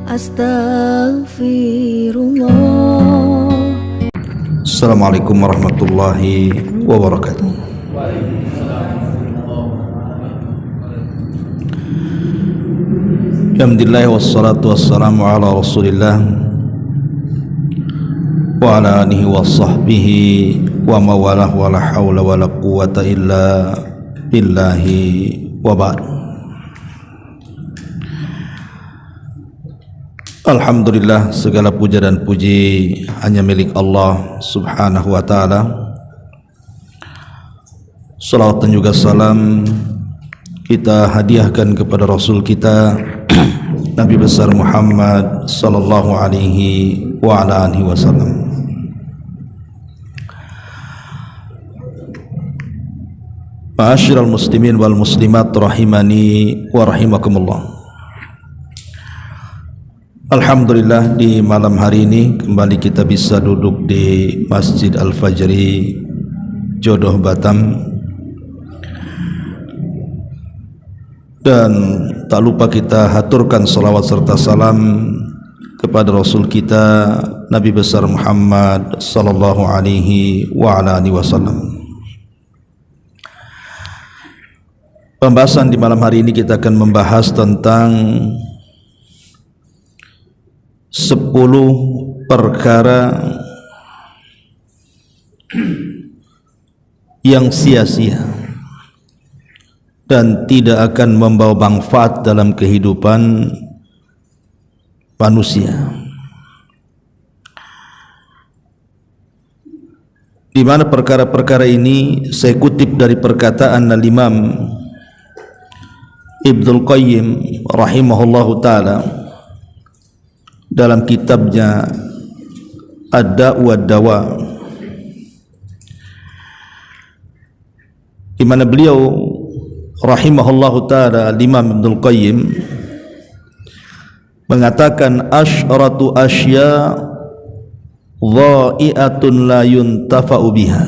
Astaghfirullah. Assalamualaikum warahmatullahi wabarakatuh. Alhamdulillah wassalatu wassalamu ala Rasulillah wa ala alihi wa sahbihi wa mawalah wa la hawla wa la quwwata illa billahi wa ba'du. Alhamdulillah, segala puja dan puji hanya milik Allah subhanahu wa ta'ala. Salawat dan juga salam kita hadiahkan kepada Rasul kita Nabi besar Muhammad sallallahu alaihi wa ala alihi wasallam. Ma'asyiral muslimin wal muslimat rahimani wa rahimakumullah. Alhamdulillah, di malam hari ini kembali kita bisa duduk di Masjid Al-Fajri Jodoh Batam, dan tak lupa kita haturkan salawat serta salam kepada Rasul kita Nabi besar Muhammad sallallahu alaihi wa ala alihi wasallam. Pembahasan di malam hari ini kita akan membahas tentang 10 perkara yang sia-sia dan tidak akan membawa manfaat dalam kehidupan manusia, di mana perkara-perkara ini saya kutip dari perkataan Al-Imam Ibnul Qayyim rahimahullahu ta'ala dalam kitabnya Ad-Da' wad-Dawa, di mana beliau rahimahullahu ta'ala Imam Ibnul Qayyim mengatakan asyratu asya dha'i'atun la yuntafa'u biha.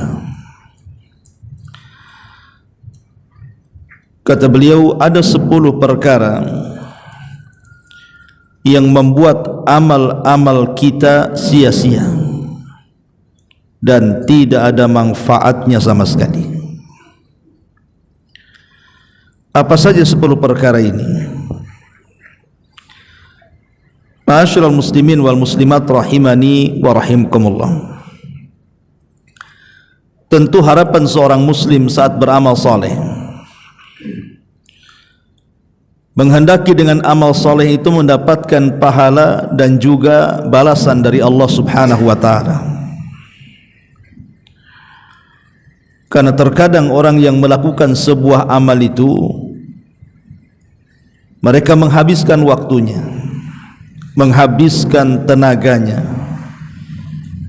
Kata beliau, ada 10 perkara yang membuat amal-amal kita sia-sia dan tidak ada manfaatnya sama sekali. Apa saja 10 perkara ini? Ma'asyiral muslimin wal muslimat rahimani wa rahimakumullah. Tentu harapan seorang muslim saat beramal saleh, menghendaki dengan amal soleh itu mendapatkan pahala dan juga balasan dari Allah subhanahu wa ta'ala. Karena terkadang orang yang melakukan sebuah amal itu, mereka menghabiskan waktunya, menghabiskan tenaganya,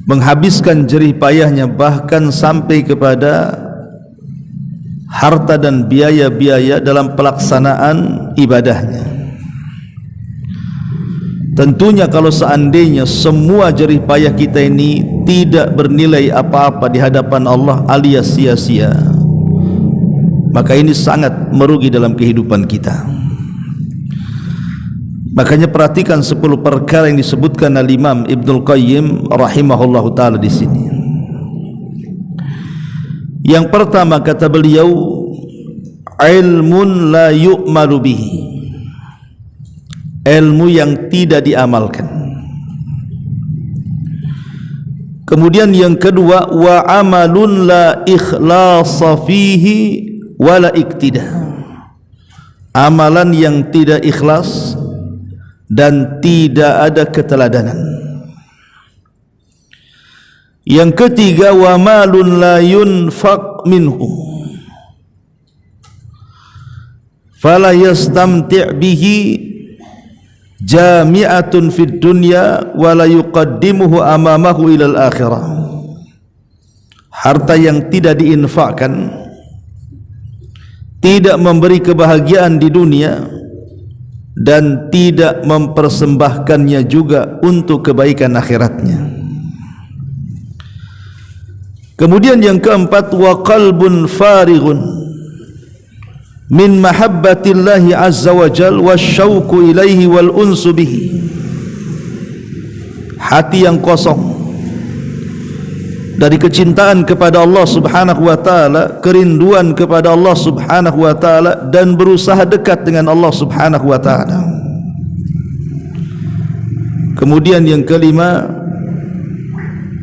menghabiskan jerih payahnya, bahkan sampai kepada harta dan biaya-biaya dalam pelaksanaan ibadahnya. Tentunya kalau seandainya semua jerih payah kita ini tidak bernilai apa-apa di hadapan Allah alias sia-sia, maka ini sangat merugi dalam kehidupan kita. Makanya perhatikan 10 perkara yang disebutkan oleh Imam Ibnul Qayyim rahimahullahu ta'ala di sini. Yang pertama kata beliau, ilmun la yu'malu bihi, ilmu yang tidak diamalkan. Kemudian yang kedua, wa amalun la ikhlasa fihi wa la iktida, amalan yang tidak ikhlas dan tidak ada keteladanan. Yang ketiga, wa malun la yunfaq minhu fala yastamti' bihi jami'atun fid dunya wa la yuqaddimuhu amamahu ilal akhirah. Harta yang tidak diinfakkan, tidak memberi kebahagiaan di dunia dan tidak mempersembahkannya juga untuk kebaikan akhiratnya. Kemudian yang keempat, wa qalbun farighun min mahabbatillahi azza wa jal wasyauqu ilaihi wal unsu bihi hati yang kosong dari kecintaan kepada Allah Subhanahu wa taala, kerinduan kepada Allah Subhanahu wa taala, dan berusaha dekat dengan Allah Subhanahu wa taala. Kemudian yang kelima,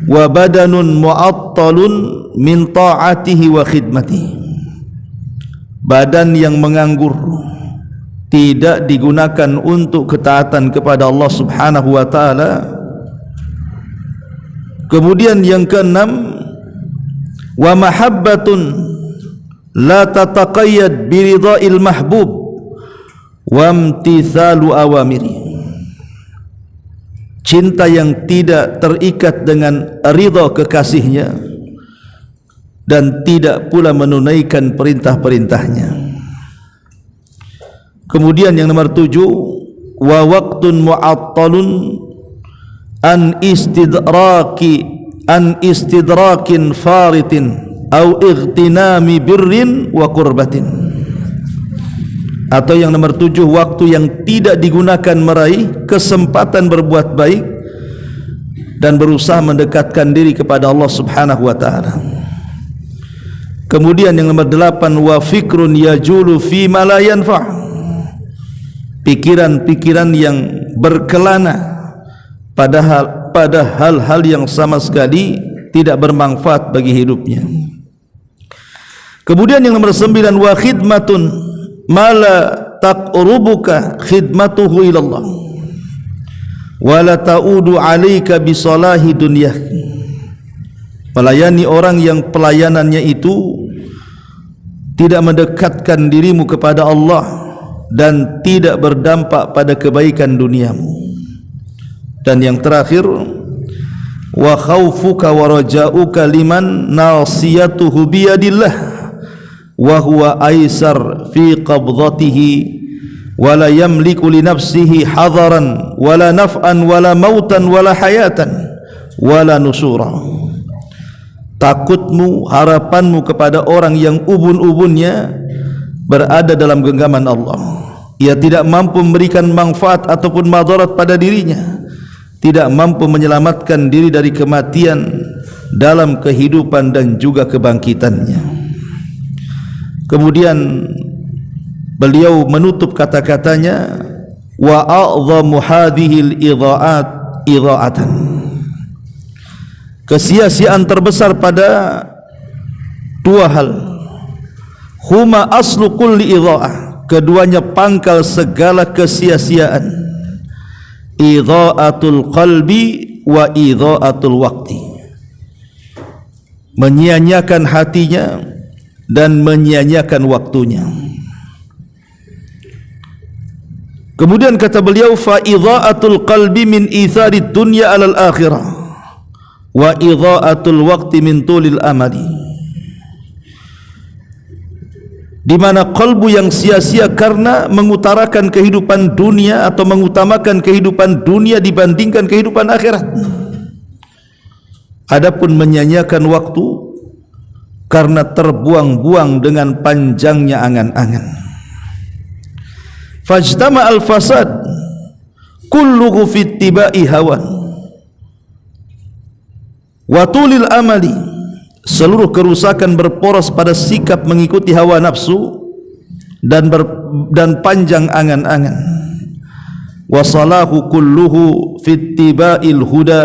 wa badanun mu'attalun min ta'atihi wa khidmatihi. Badan yang menganggur, tidak digunakan untuk ketaatan kepada Allah Subhanahu wa taala. Kemudian yang keenam, wa mahabbatun la tataqayyad biridha'il mahbub wa imtithalu awamiri. Cinta yang tidak terikat dengan ridha kekasihnya dan tidak pula menunaikan perintah-perintahnya. Kemudian yang nomor 7, wa waqtun mu'attalun an istidrakin faritin au ightinami birrin wa qurbatin. Atau yang nomor 7, waktu yang tidak digunakan meraih kesempatan berbuat baik dan berusaha mendekatkan diri kepada Allah Subhanahu wa taala. Kemudian yang nomor 8, wa fikrun yajulu fi ma la yanfa'. Pikiran-pikiran yang berkelana pada hal-hal yang sama sekali tidak bermanfaat bagi hidupnya. Kemudian yang nomor 9, wa khidmatun ma la taqrubuka khidmatuhu ilallah wa la ta'udu 'alaika bi salahi dunyah. Melayani orang yang pelayanannya itu tidak mendekatkan dirimu kepada Allah dan tidak berdampak pada kebaikan duniamu. Dan yang terakhir, wa khaufuka wa raja'uka liman nasiyatuhu biyadillah wa huwa aisar fi qabdatihi wa la yamliku li nafsihi hadaran wa la naf'an wa la mautan wa la hayatan wa la nusura. Takutmu, harapanmu kepada orang yang ubun-ubunnya berada dalam genggaman Allah. Ia tidak mampu memberikan manfaat ataupun madarat pada dirinya, tidak mampu menyelamatkan diri dari kematian dalam kehidupan dan juga kebangkitannya. Kemudian beliau menutup kata-katanya, wa a'dhamu hadhil idha'atan. Kesia-siaan terbesar pada dua hal. Huma aslu kulli idha'ah. Keduanya pangkal segala kesia-siaan. Idha'atul qalbi wa idha'atul waqti. Menyia-nyiakan hatinya dan menyia-nyiakan waktunya. Kemudian kata beliau, fa idha'atul qalbi min itharid dunya alal akhirah wa idha'atul waqti min tulil amali. Di mana kalbu yang sia-sia karena mengutarakan kehidupan dunia atau mengutamakan kehidupan dunia dibandingkan kehidupan akhirat. Adapun menyia-nyiakan waktu karena terbuang-buang dengan panjangnya angan-angan. Fajtama al-fasad kulluhu fi ittiba'i hawan wa tulil amali. Seluruh kerusakan berporos pada sikap mengikuti hawa nafsu dan panjang angan-angan. Wa salahu kulluhu fi ittiba'il huda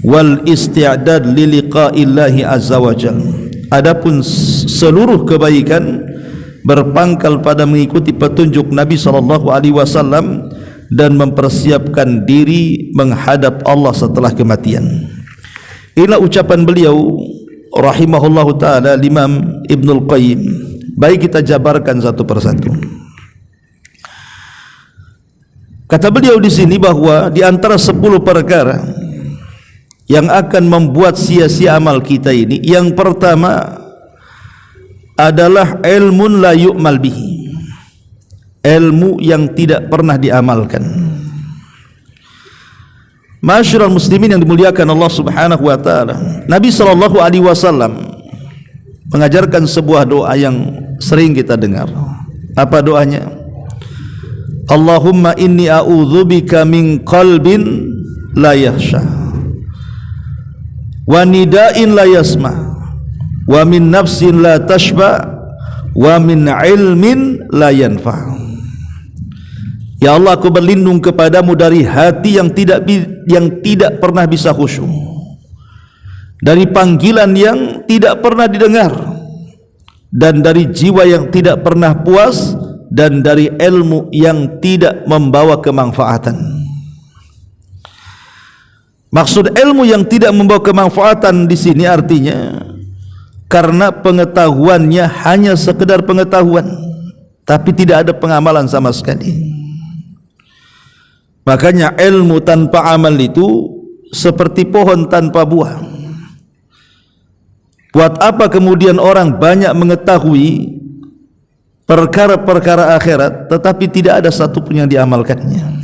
wal isti'dad li liqa'illahi azza wa jalla. Adapun seluruh kebaikan berpangkal pada mengikuti petunjuk Nabi sallallahu alaihi wasallam dan mempersiapkan diri menghadap Allah setelah kematian. Inilah ucapan beliau rahimahullahu ta'ala, Imam Ibnul Qayyim. Baik, kita jabarkan satu persatu. Kata beliau di sini bahwa di antara 10 perkara yang akan membuat sia-sia amal kita ini, yang pertama adalah ilmun la yu'mal bihi, ilmu yang tidak pernah diamalkan. Masyarul muslimin yang dimuliakan Allah Subhanahu wa taala, Nabi sallallahu alaihi wasallam mengajarkan sebuah doa yang sering kita dengar. Apa doanya? Allahumma inni a'udzubika min qalbin la yakhsha, wa nida'in la yasma, wa min nafsin la tashba, wa min ilmin la yanfa. Ya Allah, aku berlindung kepadamu dari hati yang tidak pernah bisa khusyuk, dari panggilan yang tidak pernah didengar, dan dari jiwa yang tidak pernah puas, dan dari ilmu yang tidak membawa kemanfaatan. Maksud ilmu yang tidak membawa kemanfaatan di sini artinya karena pengetahuannya hanya sekedar pengetahuan, tapi tidak ada pengamalan sama sekali. Makanya ilmu tanpa amal itu seperti pohon tanpa buah. Buat apa kemudian orang banyak mengetahui perkara-perkara akhirat tetapi tidak ada satu pun yang diamalkannya?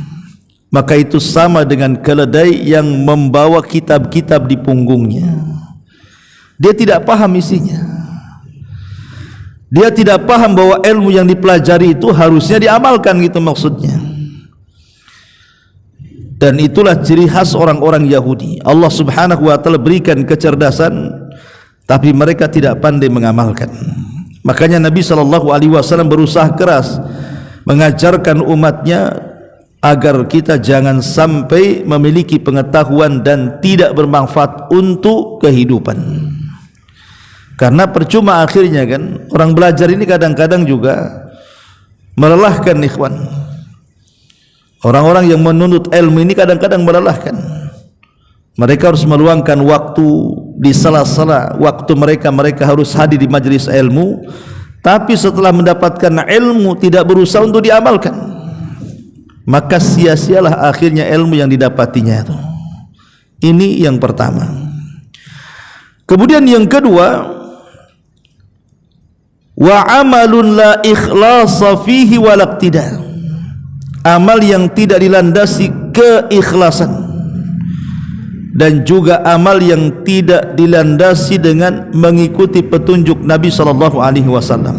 Maka itu sama dengan keledai yang membawa kitab-kitab di punggungnya. Dia tidak paham isinya. Dia tidak paham bahwa ilmu yang dipelajari itu harusnya diamalkan, gitu maksudnya. Dan itulah ciri khas orang-orang Yahudi. Allah Subhanahu wa ta'ala berikan kecerdasan, tapi mereka tidak pandai mengamalkan. Makanya Nabi SAW berusaha keras mengajarkan umatnya agar kita jangan sampai memiliki pengetahuan dan tidak bermanfaat untuk kehidupan. Karena percuma akhirnya kan, orang belajar ini kadang-kadang juga melelahkan, ikhwan. Orang-orang yang menuntut ilmu ini kadang-kadang melelahkan. Mereka harus meluangkan waktu di sela-sela waktu mereka harus hadir di majelis ilmu, tapi setelah mendapatkan ilmu tidak berusaha untuk diamalkan, maka sia-sialah akhirnya ilmu yang didapatinya itu. Ini yang pertama. Kemudian yang kedua, wa amalun la ikhlasa fihi wa laqtida, amal yang tidak dilandasi keikhlasan dan juga amal yang tidak dilandasi dengan mengikuti petunjuk Nabi sallallahu alaihi wasallam.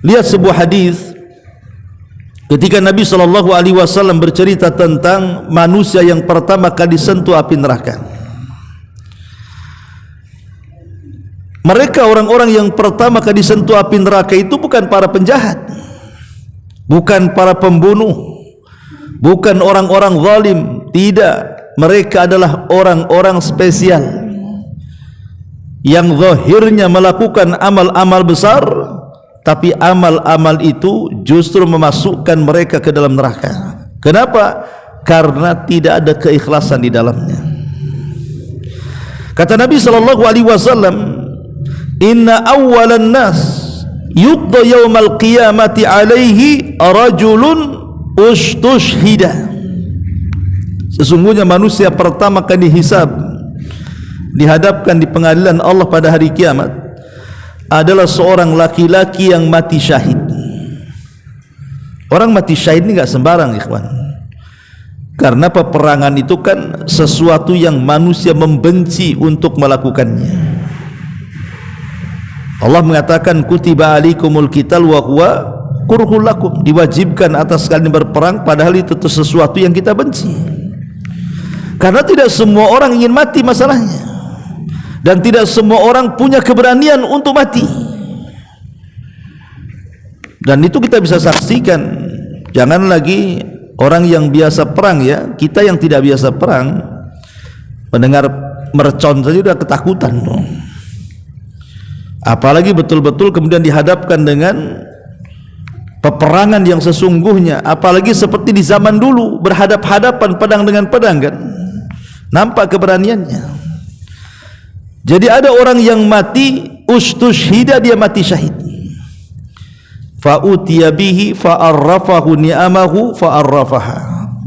Lihat sebuah hadis ketika Nabi sallallahu alaihi wasallam bercerita tentang manusia yang pertama kali disentuh api neraka. Mereka orang-orang yang pertama kali disentuh api neraka itu bukan para penjahat, bukan para pembunuh, bukan orang-orang zalim, tidak. Mereka adalah orang-orang spesial yang zahirnya melakukan amal-amal besar, tapi amal-amal itu justru memasukkan mereka ke dalam neraka. Kenapa? Karena tidak ada keikhlasan di dalamnya. Kata Nabi SAW, inna awwalan nas yuqda yawmal qiyamati alaihi rajulun ustushhida. Sesungguhnya manusia pertama kali dihisab, dihadapkan di pengadilan Allah pada hari kiamat adalah seorang laki-laki yang mati syahid. Orang mati syahid ini enggak sembarang, ikhwan. Karena peperangan itu kan sesuatu yang manusia membenci untuk melakukannya. Allah mengatakan kutiba alaikumul qital wa huwa kurhul lakum, diwajibkan atas kalian berperang, padahal itu sesuatu yang kita benci. Karena tidak semua orang ingin mati masalahnya, dan tidak semua orang punya keberanian untuk mati. Dan itu kita bisa saksikan. Jangan lagi orang yang biasa perang, ya, kita yang tidak biasa perang mendengar mercon saja sudah ketakutan dong. Apalagi betul-betul kemudian dihadapkan dengan peperangan yang sesungguhnya, apalagi seperti di zaman dulu berhadap-hadapan pedang dengan pedang kan, nampak keberaniannya. Jadi ada orang yang mati ustushhida, dia mati syahid, fa'utiya bihi fa'arrafahu ni'amahu fa'arrafaha,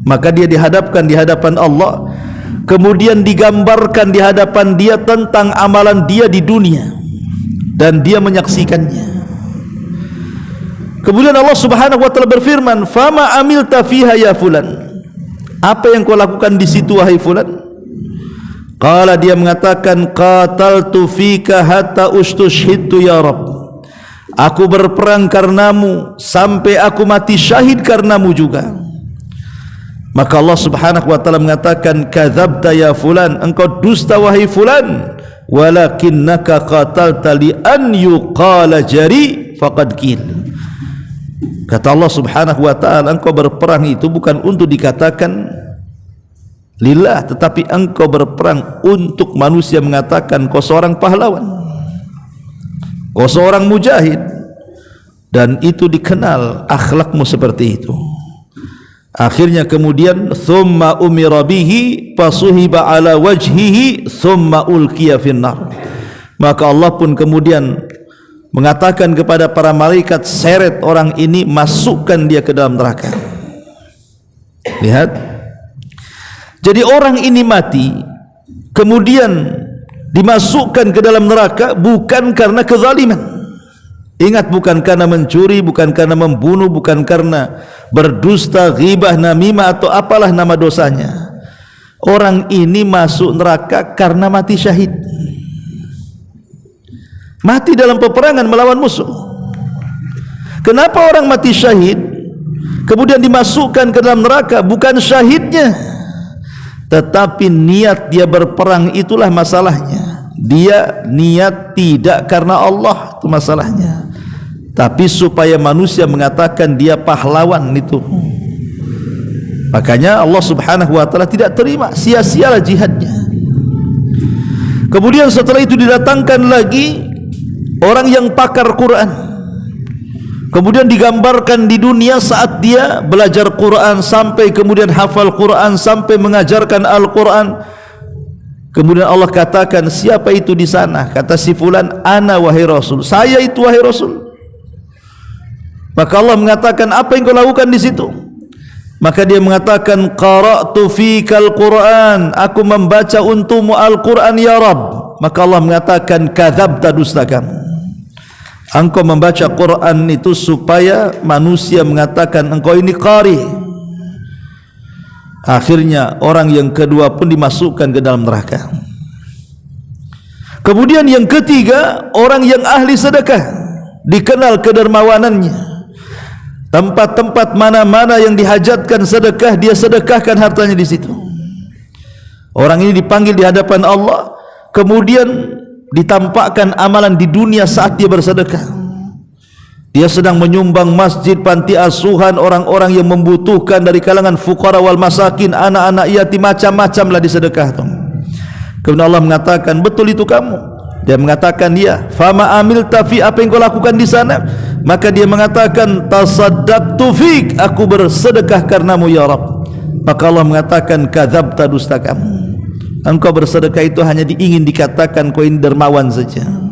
maka dia dihadapkan di hadapan Allah, kemudian digambarkan di hadapan dia tentang amalan dia di dunia, dan dia menyaksikannya. Kemudian Allah Subhanahu wa taala berfirman, "Fama amilta fiha ya fulan?" Apa yang kau lakukan di situ wahai fulan? Qala, dia mengatakan, "Qataltu fika hatta ustushhidtu ya Rabb." Aku berperang karenamu sampai aku mati syahid karenamu juga. Maka Allah Subhanahu wa taala mengatakan, kadzabta ya fulan, engkau dusta wahai fulan, walakinnaka qatalta li an yuqala jari faqad qil. Kata Allah Subhanahu wa taala, engkau berperang itu bukan untuk dikatakan lillah, tetapi engkau berperang untuk manusia mengatakan kau seorang pahlawan, kau seorang mujahid, dan itu dikenal akhlakmu seperti itu. Akhirnya kemudian thumma umira bihi fasuhiba ala wajhihi thumma ulqiya finnar. Maka Allah pun kemudian mengatakan kepada para malaikat, seret orang ini, masukkan dia ke dalam neraka. Lihat, jadi orang ini mati kemudian dimasukkan ke dalam neraka bukan karena kezaliman. Ingat, bukan karena mencuri, bukan karena membunuh, bukan karena berdusta, ghibah, namimah atau apalah nama dosanya. Orang ini masuk neraka karena mati syahid, mati dalam peperangan melawan musuh. Kenapa orang mati syahid kemudian dimasukkan ke dalam neraka? Bukan syahidnya, tetapi niat dia berperang, itulah masalahnya. Dia niat tidak karena Allah, itu masalahnya, tapi supaya manusia mengatakan dia pahlawan itu. Makanya Allah Subhanahu wa taala tidak terima, sia-sialah jihadnya. Kemudian setelah itu didatangkan lagi orang yang pakar Quran, kemudian digambarkan di dunia saat dia belajar Quran sampai kemudian hafal Quran sampai mengajarkan Al-Quran. Kemudian Allah katakan, siapa itu di sana? Kata si fulan, ana wahai Rasul, saya itu wahai Rasul. Maka Allah mengatakan, apa yang kau lakukan di situ? Maka dia mengatakan, qara'tu fikal Quran, aku membaca untukmu Al-Quran ya Rabb. Maka Allah mengatakan, kadzabta, dusta kamu. Engkau membaca Quran itu supaya manusia mengatakan engkau ini qari. Akhirnya orang yang kedua pun dimasukkan ke dalam neraka. Kemudian yang ketiga, orang yang ahli sedekah, dikenal kedermawanannya. Tempat-tempat mana-mana yang dihajatkan sedekah, dia sedekahkan hartanya di situ. Orang ini dipanggil di hadapan Allah, kemudian ditampakkan amalan di dunia saat dia bersedekah. Dia sedang menyumbang masjid, panti asuhan, orang-orang yang membutuhkan dari kalangan fuqara wal masakin, anak-anak yatim, macam-macam lah disedekah. Kemudian Allah mengatakan, betul itu kamu? Dia mengatakan, ya. Fama amilta fi, apa yang kau lakukan di sana? Maka dia mengatakan, tasaddaqtu fik, aku bersedekah karenamu ya Rabb. Maka Allah mengatakan, kadzabta, dusta kamu. Engkau bersedekah itu hanya ingin dikatakan kau ini dermawan saja.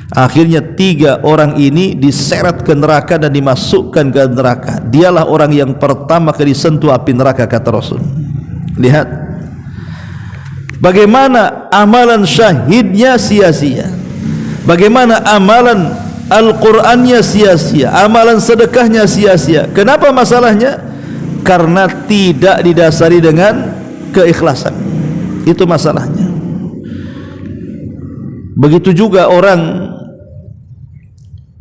Akhirnya tiga orang ini diseret ke neraka dan dimasukkan ke neraka. Dialah orang yang pertama kali disentuh api neraka, kata Rasul. Lihat bagaimana amalan syahidnya sia-sia, bagaimana amalan Al-Qur'annya sia-sia, amalan sedekahnya sia-sia. Kenapa masalahnya? Karena tidak didasari dengan keikhlasan. Itu masalahnya. Begitu juga orang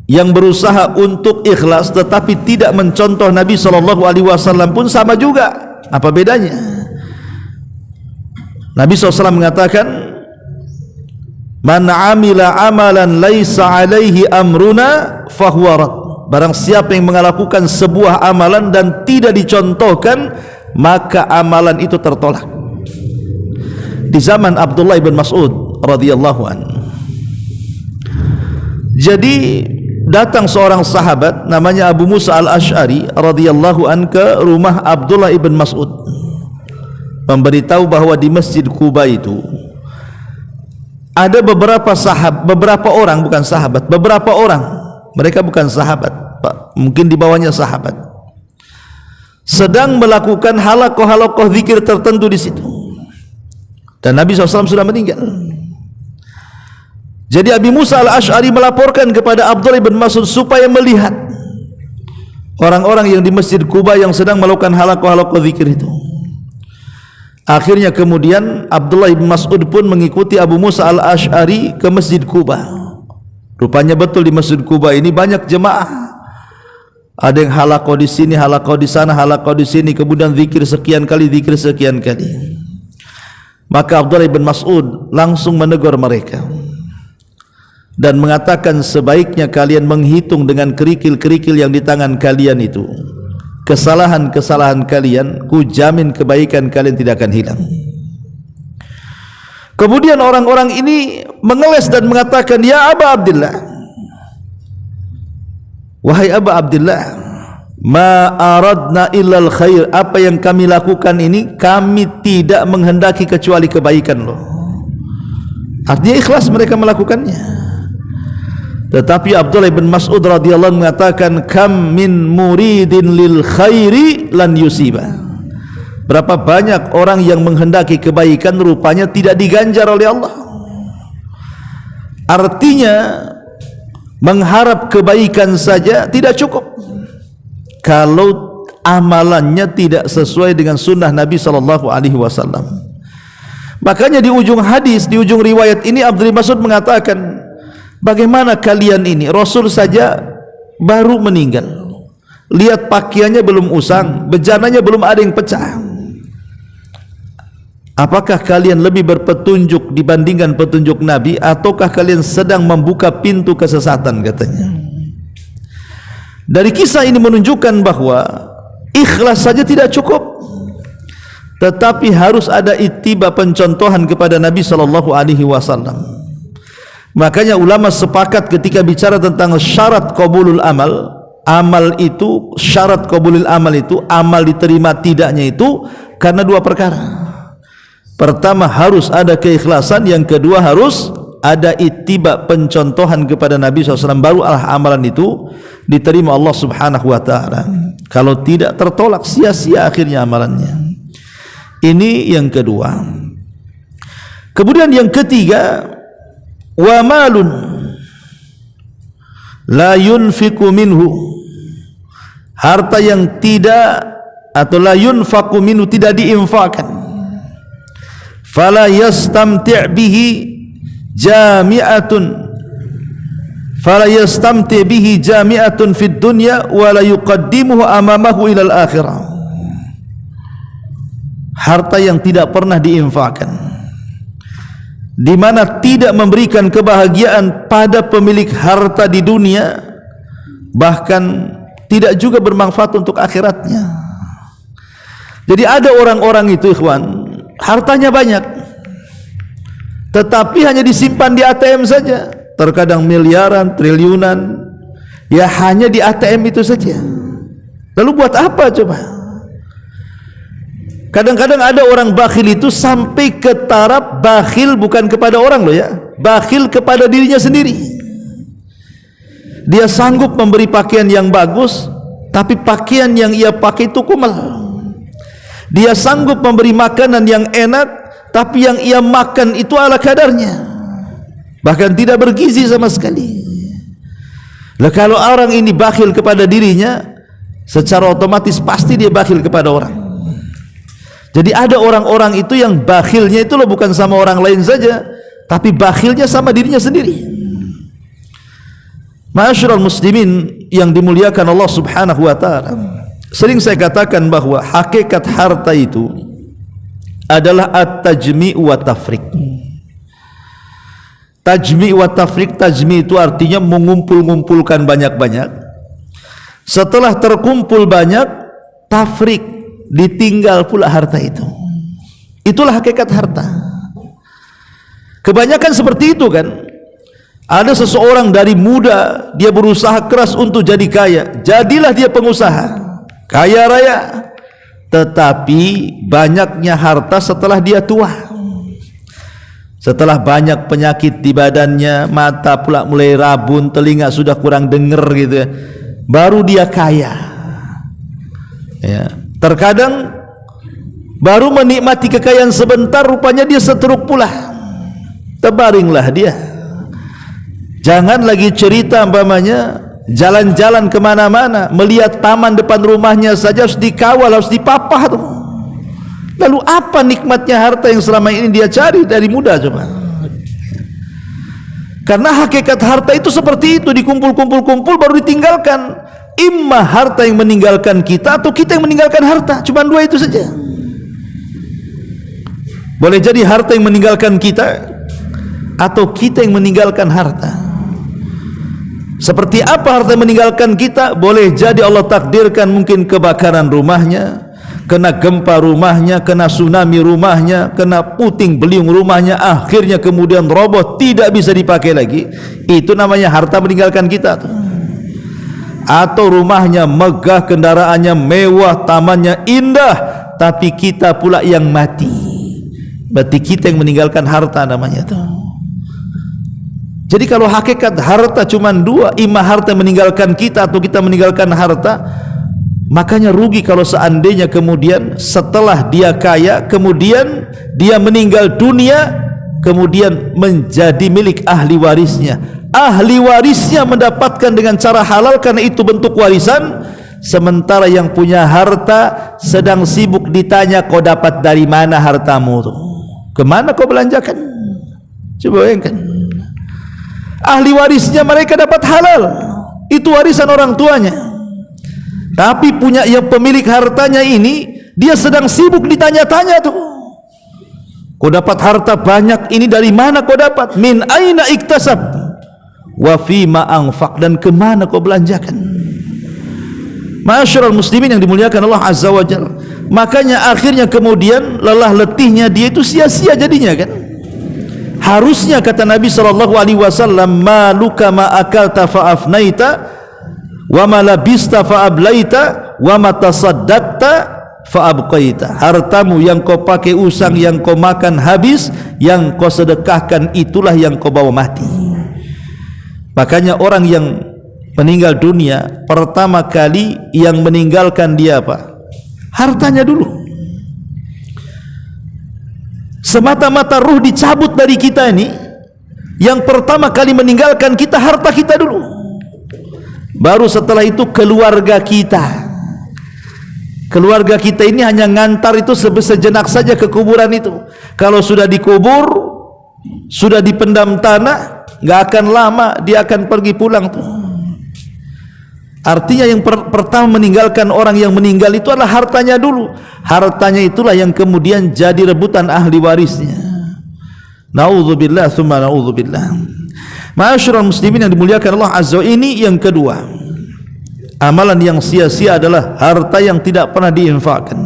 yang berusaha untuk ikhlas tetapi tidak mencontoh Nabi SAW pun sama juga. Apa bedanya? Nabi SAW mengatakan, man amila amalan laisa alaihi amruna fahuwa rad. Barang siapa yang melakukan sebuah amalan dan tidak dicontohkan, maka amalan itu tertolak. Di zaman Abdullah bin Mas'ud radhiyallahu anhu, jadi datang seorang sahabat namanya Abu Musa al-Ash'ari radhiyallahu anhu ke rumah Abdullah ibn Mas'ud, memberitahu bahwa di Masjid Quba itu ada beberapa orang, bukan sahabat, beberapa orang, mereka bukan sahabat, mungkin di bawahnya sahabat, sedang melakukan halaqah-halaqah zikir tertentu di situ, dan Nabi SAW sudah meninggal. Jadi Abi Musa al-Ash'ari melaporkan kepada Abdullah bin Mas'ud supaya melihat orang-orang yang di Masjid Quba yang sedang melakukan halaqah-halaqah zikir itu. Akhirnya kemudian Abdullah bin Mas'ud pun mengikuti Abu Musa al-Ash'ari ke Masjid Quba. Rupanya betul di Masjid Quba ini banyak jemaah Ada yang halaqah di sini, halaqah di sana, halaqah di sini, kemudian zikir sekian kali, zikir sekian kali. Maka Abdullah bin Mas'ud langsung menegur mereka dan mengatakan, sebaiknya kalian menghitung dengan kerikil-kerikil yang di tangan kalian itu. Kesalahan-kesalahan kalian, ku jamin kebaikan kalian tidak akan hilang. Kemudian orang-orang ini mengeles dan mengatakan, ya Aba Abdillah, wahai Aba Abdillah, ma aradna illal khair, apa yang kami lakukan ini kami tidak menghendaki kecuali kebaikan loh. Artinya ikhlas mereka melakukannya. Tetapi Abdullah bin Mas'ud radhiyallahu anhu mengatakan, kam min muridin lil khairi lan yusiba. Berapa banyak orang yang menghendaki kebaikan rupanya tidak diganjar oleh Allah. Artinya mengharap kebaikan saja tidak cukup kalau amalannya tidak sesuai dengan sunnah Nabi sallallahu alaihi wasallam. Makanya di ujung hadis, di ujung riwayat ini Abdullah bin Mas'ud mengatakan, bagaimana kalian ini, Rasul saja baru meninggal, lihat pakaiannya belum usang, bejananya belum ada yang pecah. Apakah kalian lebih berpetunjuk dibandingkan petunjuk Nabi, ataukah kalian sedang membuka pintu kesesatan, katanya. Dari kisah ini menunjukkan bahwa ikhlas saja tidak cukup, tetapi harus ada ittiba, pencontohan kepada Nabi sallallahu alaihi wasallam. Makanya ulama sepakat ketika bicara tentang syarat qabulul amal, amal itu, syarat qabulul amal itu, amal diterima tidaknya itu karena dua perkara. Pertama harus ada keikhlasan, yang kedua harus ada ittiba, pencontohan kepada Nabi SAW, baru amalan itu diterima Allah Subhanahu wa ta'ala. Kalau tidak, tertolak, sia-sia akhirnya amalannya. Ini yang kedua. Kemudian yang ketiga, wa malun la yunfiqu minhu, harta yang tidak, atau la yunfaqu minhu, tidak diinfakkan. Fala yastamti' bihi jami'atun, fala yastamti' bihi jami'atun fid dunya wa la yuqaddimuhu amamahu ilal akhirah. Harta yang tidak pernah diinfakkan, di mana tidak memberikan kebahagiaan pada pemilik harta di dunia, bahkan tidak juga bermanfaat untuk akhiratnya. Jadi ada orang-orang itu, ikhwan, hartanya banyak, tetapi hanya disimpan di ATM saja, terkadang miliaran, triliunan, ya hanya di ATM itu saja. Lalu buat apa coba? Kadang-kadang ada orang bakhil itu sampai ke taraf bakhil bukan kepada orang loh ya, bakhil kepada dirinya sendiri. Dia sanggup memberi pakaian yang bagus, tapi pakaian yang ia pakai itu kumal. Dia sanggup memberi makanan yang enak, tapi yang ia makan itu ala kadarnya, bahkan tidak bergizi sama sekali. Lah kalau orang ini bakhil kepada dirinya, secara otomatis pasti dia bakhil kepada orang. Jadi ada orang-orang itu yang bakhilnya itu loh bukan sama orang lain saja, tapi bakhilnya sama dirinya sendiri. Ma'asyiral muslimin yang dimuliakan Allah Subhanahu wa ta'ala, sering saya katakan bahwa hakikat harta itu adalah at-tajmi' wa tafriq. Tajmi' wa tafriq, tajmi' itu artinya mengumpul-ngumpulkan banyak-banyak. Setelah terkumpul banyak, tafriq, ditinggal pula harta itu. Itulah hakikat harta. Kebanyakan seperti itu kan. Ada seseorang dari muda, dia berusaha keras untuk jadi kaya, jadilah dia pengusaha, kaya raya, tetapi banyaknya harta setelah dia tua, setelah banyak penyakit di badannya, mata pula mulai rabun, telinga sudah kurang dengar gitu ya, baru dia kaya ya. Terkadang baru menikmati kekayaan sebentar, rupanya dia seteruk pula, terbaringlah dia. Jangan lagi cerita umpamanya jalan-jalan kemana-mana, melihat taman depan rumahnya saja harus dikawal, harus dipapah tuh. Lalu apa nikmatnya harta yang selama ini dia cari dari muda coba? Karena hakikat harta itu seperti itu, dikumpul-kumpul-kumpul baru ditinggalkan. imma harta yang meninggalkan kita atau kita yang meninggalkan harta. Cuma dua itu saja. Boleh jadi harta yang meninggalkan kita atau kita yang meninggalkan harta. Seperti apa harta yang meninggalkan kita? Boleh jadi Allah takdirkan mungkin kebakaran rumahnya, kena gempa rumahnya, kena tsunami rumahnya, kena puting beliung rumahnya, akhirnya kemudian roboh, tidak bisa dipakai lagi. Itu namanya harta meninggalkan kita tuh. Atau rumahnya megah, kendaraannya mewah, tamannya indah, tapi kita pula yang mati. Berarti kita yang meninggalkan harta namanya tuh. Jadi kalau hakikat harta cuma dua, imma harta meninggalkan kita atau kita meninggalkan harta, makanya rugi kalau seandainya kemudian setelah dia kaya, kemudian dia meninggal dunia, kemudian menjadi milik ahli warisnya. Ahli warisnya mendapatkan dengan cara halal karena itu bentuk warisan, sementara yang punya harta sedang sibuk ditanya, kau dapat dari mana hartamu tuh? Kemana kau belanjakan? Coba bayangkan. Ahli warisnya mereka dapat halal, itu warisan orang tuanya. Tapi punya yang pemilik hartanya ini, dia sedang sibuk ditanya-tanya tuh. Kau dapat harta banyak ini dari mana kau dapat? Min aina iktasab wa fima anfaq, dan kemana kau belanjakan? Ma'asyiral muslimin yang dimuliakan Allah Azza wa Jalla. Makanya akhirnya kemudian lelah letihnya dia itu sia-sia jadinya kan. Harusnya kata Nabi SAW, maluka ma akalta fa afnaita wa ma labista fa ablaita wa ma tasaddaqta fa abqaita. Hartamu yang kau pakai usang, yang kau makan habis, yang kau sedekahkan itulah yang kau bawa mati. Makanya orang yang meninggal dunia, pertama kali yang meninggalkan dia apa? Hartanya dulu. Semata-mata ruh dicabut dari kita ini, yang pertama kali meninggalkan kita harta kita dulu. Baru setelah itu keluarga kita. Keluarga kita ini hanya ngantar itu sejenak saja ke kuburan itu. Kalau sudah dikubur, sudah dipendam tanah, nggak akan lama dia akan pergi pulang tuh. Artinya yang pertama meninggalkan orang yang meninggal itu adalah hartanya dulu. Hartanya itulah yang kemudian jadi rebutan ahli warisnya. Na'udzubillah tsumma na'udzubillah. Ma'asyiral muslimin yang dimuliakan Allah Azza wa, ini yang kedua. Amalan yang sia-sia adalah harta yang tidak pernah diinfakkan,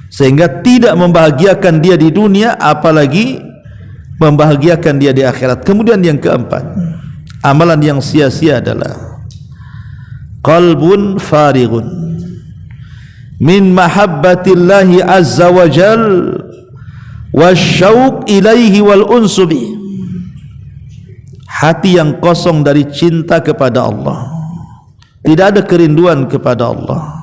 sehingga tidak membahagiakan dia di dunia, apalagi membahagiakan dia di akhirat. Kemudian yang keempat, amalan yang sia-sia adalah qalbun farighun min mahabbatillahi azza wa jal wasyauq ilaihi wal unsubi. Hati yang kosong dari cinta kepada Allah, tidak ada kerinduan kepada Allah,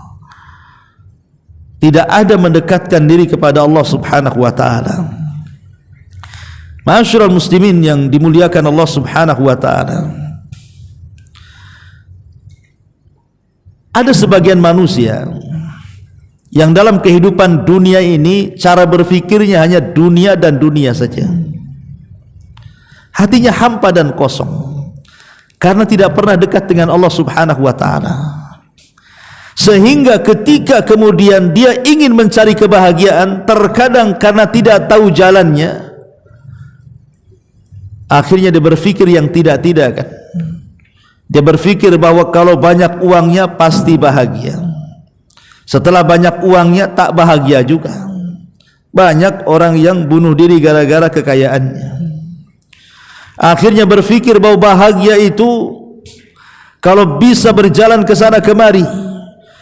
tidak ada mendekatkan diri kepada Allah subhanahu wa ta'ala. Ma'asyiral muslimin yang dimuliakan Allah subhanahu wa ta'ala, ada sebagian manusia yang dalam kehidupan dunia ini cara berfikirnya hanya dunia dan dunia saja. Hatinya hampa dan kosong karena tidak pernah dekat dengan Allah subhanahu wa ta'ala. Sehingga ketika kemudian dia ingin mencari kebahagiaan, terkadang karena tidak tahu jalannya, akhirnya dia berfikir yang tidak-tidak kan. Dia berfikir bahwa kalau banyak uangnya pasti bahagia. Setelah banyak uangnya tak bahagia juga. Banyak orang yang bunuh diri gara-gara kekayaannya. Akhirnya berfikir bahwa bahagia itu kalau bisa berjalan ke sana kemari,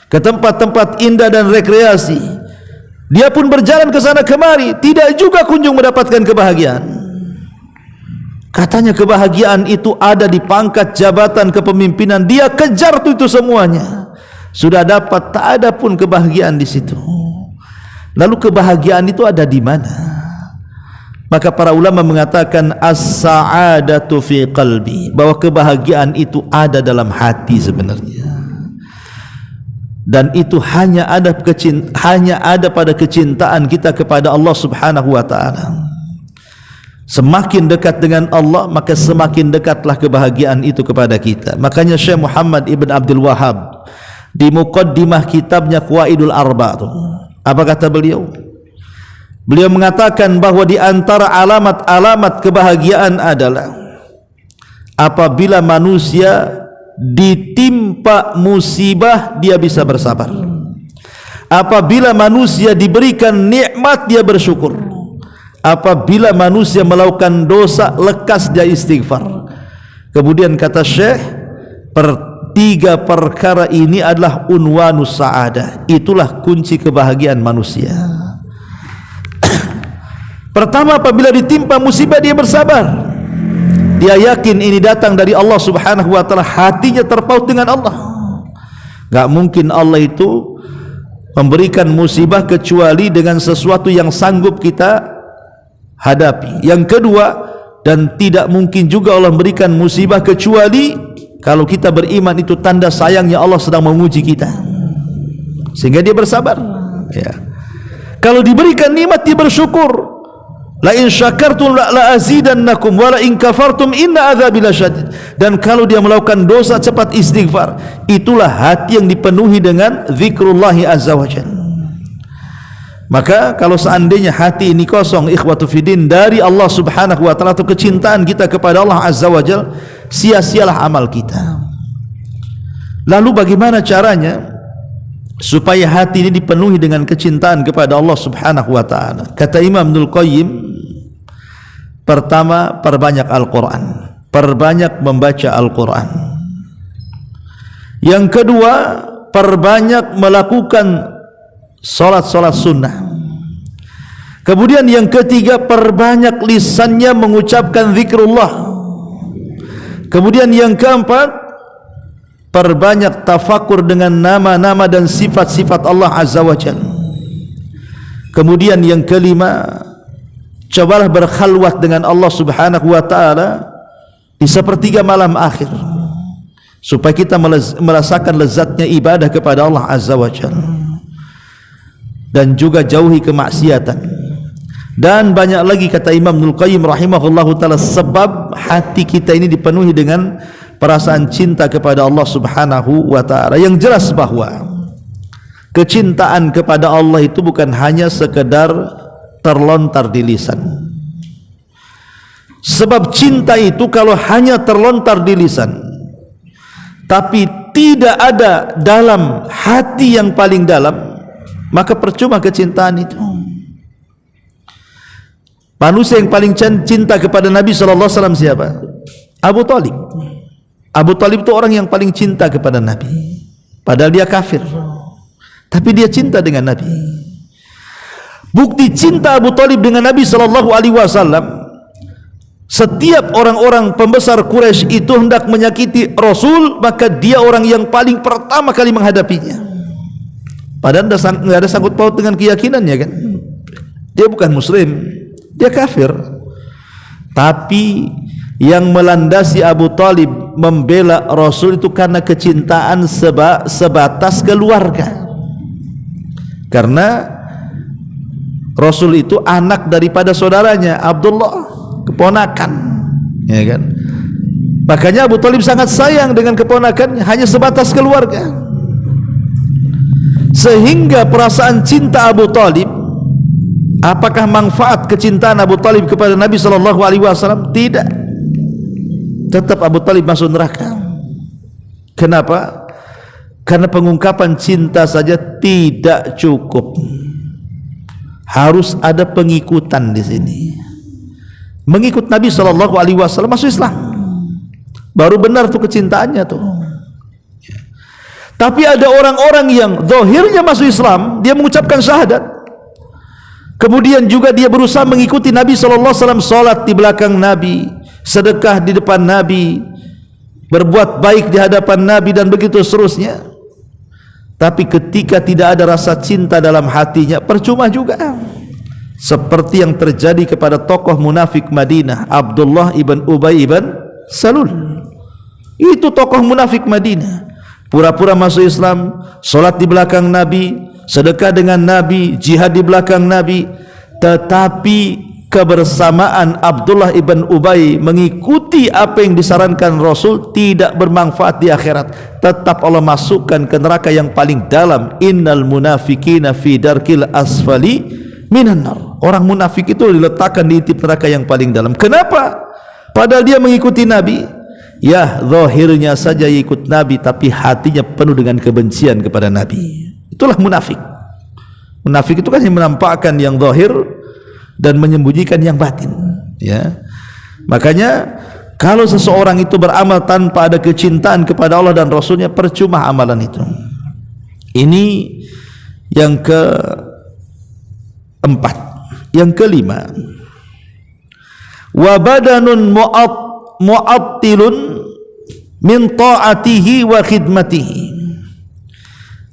ke tempat-tempat indah dan rekreasi. Dia pun berjalan ke sana kemari, tidak juga kunjung mendapatkan kebahagiaan. Katanya kebahagiaan itu ada di pangkat jabatan kepemimpinan, dia kejar itu semuanya. Sudah dapat, tak ada pun kebahagiaan di situ. Lalu kebahagiaan itu ada di mana? Maka para ulama mengatakan as-sa'adatu fi qalbi, bahwa kebahagiaan itu ada dalam hati sebenarnya. Dan itu hanya ada pada kecintaan kita kepada Allah subhanahu wa ta'ala. Semakin dekat dengan Allah, maka semakin dekatlah kebahagiaan itu kepada kita. Makanya Syekh Muhammad Ibn Abdul Wahhab di muqaddimah kitabnya Qawaidul Arba' itu, apa kata beliau? Beliau mengatakan bahwa di antara alamat-alamat kebahagiaan adalah apabila manusia ditimpa musibah dia bisa bersabar. Apabila manusia diberikan nikmat dia bersyukur. Apabila manusia melakukan dosa lekas dia istighfar. Kemudian kata Syekh, tiga perkara ini adalah unwanus sa'adah. Itulah kunci kebahagiaan manusia. Pertama, apabila ditimpa musibah dia bersabar. Dia yakin ini datang dari Allah Subhanahu wa taala, hatinya terpaut dengan Allah. Enggak mungkin Allah itu memberikan musibah kecuali dengan sesuatu yang sanggup kita hadapi. Yang kedua, dan tidak mungkin juga Allah memberikan musibah kecuali kalau kita beriman itu tanda sayangnya Allah sedang menguji kita, sehingga dia bersabar. Ya. Kalau diberikan nikmat dia bersyukur. La in syakartum la azidannakum wa la in kafartum inna adzabi lasyadid. Dan kalau dia melakukan dosa cepat istighfar. Itulah hati yang dipenuhi dengan zikrullah azza wajalla. Maka kalau seandainya hati ini kosong, ikhwatu fiddin, dari Allah Subhanahu wa taala atau kecintaan kita kepada Allah azza wajalla, sia-sialah amal kita. Lalu bagaimana caranya supaya hati ini dipenuhi dengan kecintaan kepada Allah Subhanahu wa taala? Kata Imam Ibnul Qayyim, pertama, perbanyak Al-Qur'an, perbanyak membaca Al-Qur'an. Yang kedua, perbanyak melakukan salat-salat sunnah. Kemudian yang ketiga, perbanyak lisannya mengucapkan zikrullah. Kemudian yang keempat, perbanyak tafakur dengan nama-nama dan sifat-sifat Allah Azza wa Jalla. Kemudian yang kelima, cobalah berkhalwat dengan Allah Subhanahu wa taala di sepertiga malam akhir, supaya kita merasakan lezatnya ibadah kepada Allah Azza wa Jalla. Dan juga jauhi kemaksiatan. Dan banyak lagi kata Imam Ibnul Qayyim rahimahullahu taala sebab hati kita ini dipenuhi dengan perasaan cinta kepada Allah Subhanahu wa taala. Yang jelas bahwa kecintaan kepada Allah itu bukan hanya sekedar terlontar di lisan. Sebab cinta itu kalau hanya terlontar di lisan tapi tidak ada dalam hati yang paling dalam, maka percuma kecintaan itu. Manusia yang paling cinta kepada Nabi sallallahu alaihi wasallam siapa? Abu Talib. Abu Talib itu orang yang paling cinta kepada Nabi, padahal dia kafir, tapi dia cinta dengan Nabi. Bukti cinta Abu Talib dengan Nabi sallallahu alaihi wasallam, setiap orang-orang pembesar Quraisy itu hendak menyakiti Rasul, maka dia orang yang paling pertama kali menghadapinya. Padahal tidak ada sangkut paut dengan keyakinannya kan. Dia bukan muslim, dia kafir. Tapi yang melandasi Abu Talib membela Rasul itu karena kecintaan sebatas keluarga. Karena Rasul itu anak daripada saudaranya Abdullah, keponakan, ya kan. Makanya Abu Talib sangat sayang dengan keponakannya, hanya sebatas keluarga. Sehingga perasaan cinta Abu Talib, apakah manfaat kecintaan Abu Talib kepada Nabi sallallahu alaihi wasallam? Tidak. Tetap Abu Talib masuk neraka. Kenapa? Karena pengungkapan cinta saja tidak cukup. Harus ada pengikutan di sini. Mengikut Nabi sallallahu alaihi wasallam masuk Islam. Baru benar tuh kecintaannya tuh. Tapi ada orang-orang yang zahirnya masuk Islam, dia mengucapkan syahadat, kemudian juga dia berusaha mengikuti Nabi sallallahu alaihi wasallam, salat di belakang Nabi, sedekah di depan Nabi, berbuat baik di hadapan Nabi, dan begitu seterusnya. Tapi ketika tidak ada rasa cinta dalam hatinya, percuma juga. Seperti yang terjadi kepada tokoh munafik Madinah, Abdullah ibn Ubay ibn Salul. Itu tokoh munafik Madinah, pura-pura masuk Islam, solat di belakang Nabi, sedekah dengan Nabi, jihad di belakang Nabi, tetapi kebersamaan Abdullah ibn Ubay mengikuti apa yang disarankan Rasul tidak bermanfaat di akhirat, tetap Allah masukkan ke neraka yang paling dalam. Innal munafiqina fi darkil asfali minan nar. Orang munafik itu diletakkan di intip neraka yang paling dalam. Kenapa? Padahal dia mengikuti Nabi. Ya, zahirnya saja ikut Nabi, tapi hatinya penuh dengan kebencian kepada Nabi. Itulah munafik. Munafik itu kan yang menampakkan yang zahir dan menyembunyikan yang batin, ya. Makanya kalau seseorang itu beramal tanpa ada kecintaan kepada Allah dan Rasulnya, percuma amalan itu. Ini yang keempat. Yang kelima, wa badanun mu'attilun min ta'atihi wa khidmatihi.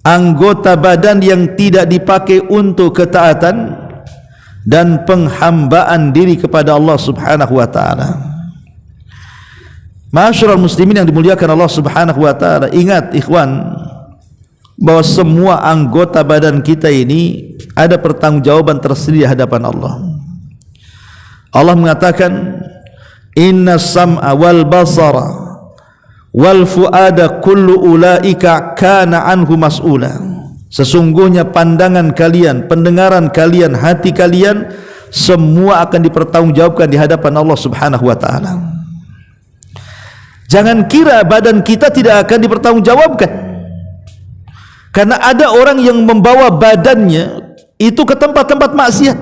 Anggota badan yang tidak dipakai untuk ketaatan dan penghambaan diri kepada Allah Subhanahu wa taala. Ma'asyiral muslimin yang dimuliakan Allah Subhanahu wa taala, ingat ikhwan bahwa semua anggota badan kita ini ada pertanggungjawaban tersendiri di hadapan Allah. Allah mengatakan, inna sam'a wal basara wal fuada kullu ulaika kana anhu mas'ula. Sesungguhnya pandangan kalian, pendengaran kalian, hati kalian, semua akan dipertanggungjawabkan di hadapan Allah Subhanahu wa taala. Jangan kira badan kita tidak akan dipertanggungjawabkan, karena ada orang yang membawa badannya itu ke tempat-tempat maksiat.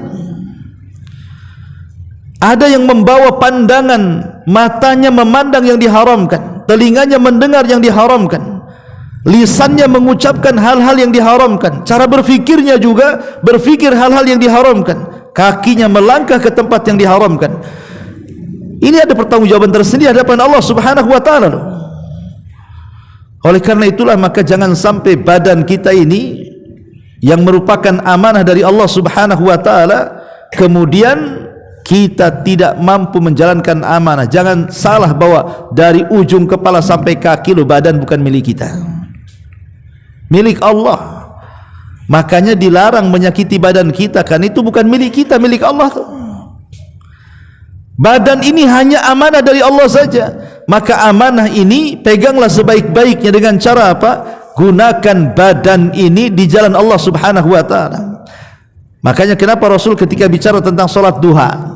Ada yang membawa pandangan, matanya memandang yang diharamkan, telinganya mendengar yang diharamkan, lisannya mengucapkan hal-hal yang diharamkan, cara berfikirnya juga berfikir hal-hal yang diharamkan, kakinya melangkah ke tempat yang diharamkan. Ini ada pertanggungjawaban tersendiri di hadapan Allah Subhanahu wa taala. Oleh karena itulah maka jangan sampai badan kita ini yang merupakan amanah dari Allah Subhanahu wa taala kemudian kita tidak mampu menjalankan amanah. Jangan salah bahwa dari ujung kepala sampai kaki lo badan bukan milik kita, milik Allah. Makanya dilarang menyakiti badan kita, kan itu bukan milik kita, milik Allah tuh. Badan ini hanya amanah dari Allah saja. Maka amanah ini peganglah sebaik-baiknya dengan cara apa? Gunakan badan ini di jalan Allah Subhanahu wa taala. Makanya kenapa Rasul ketika bicara tentang salat duha,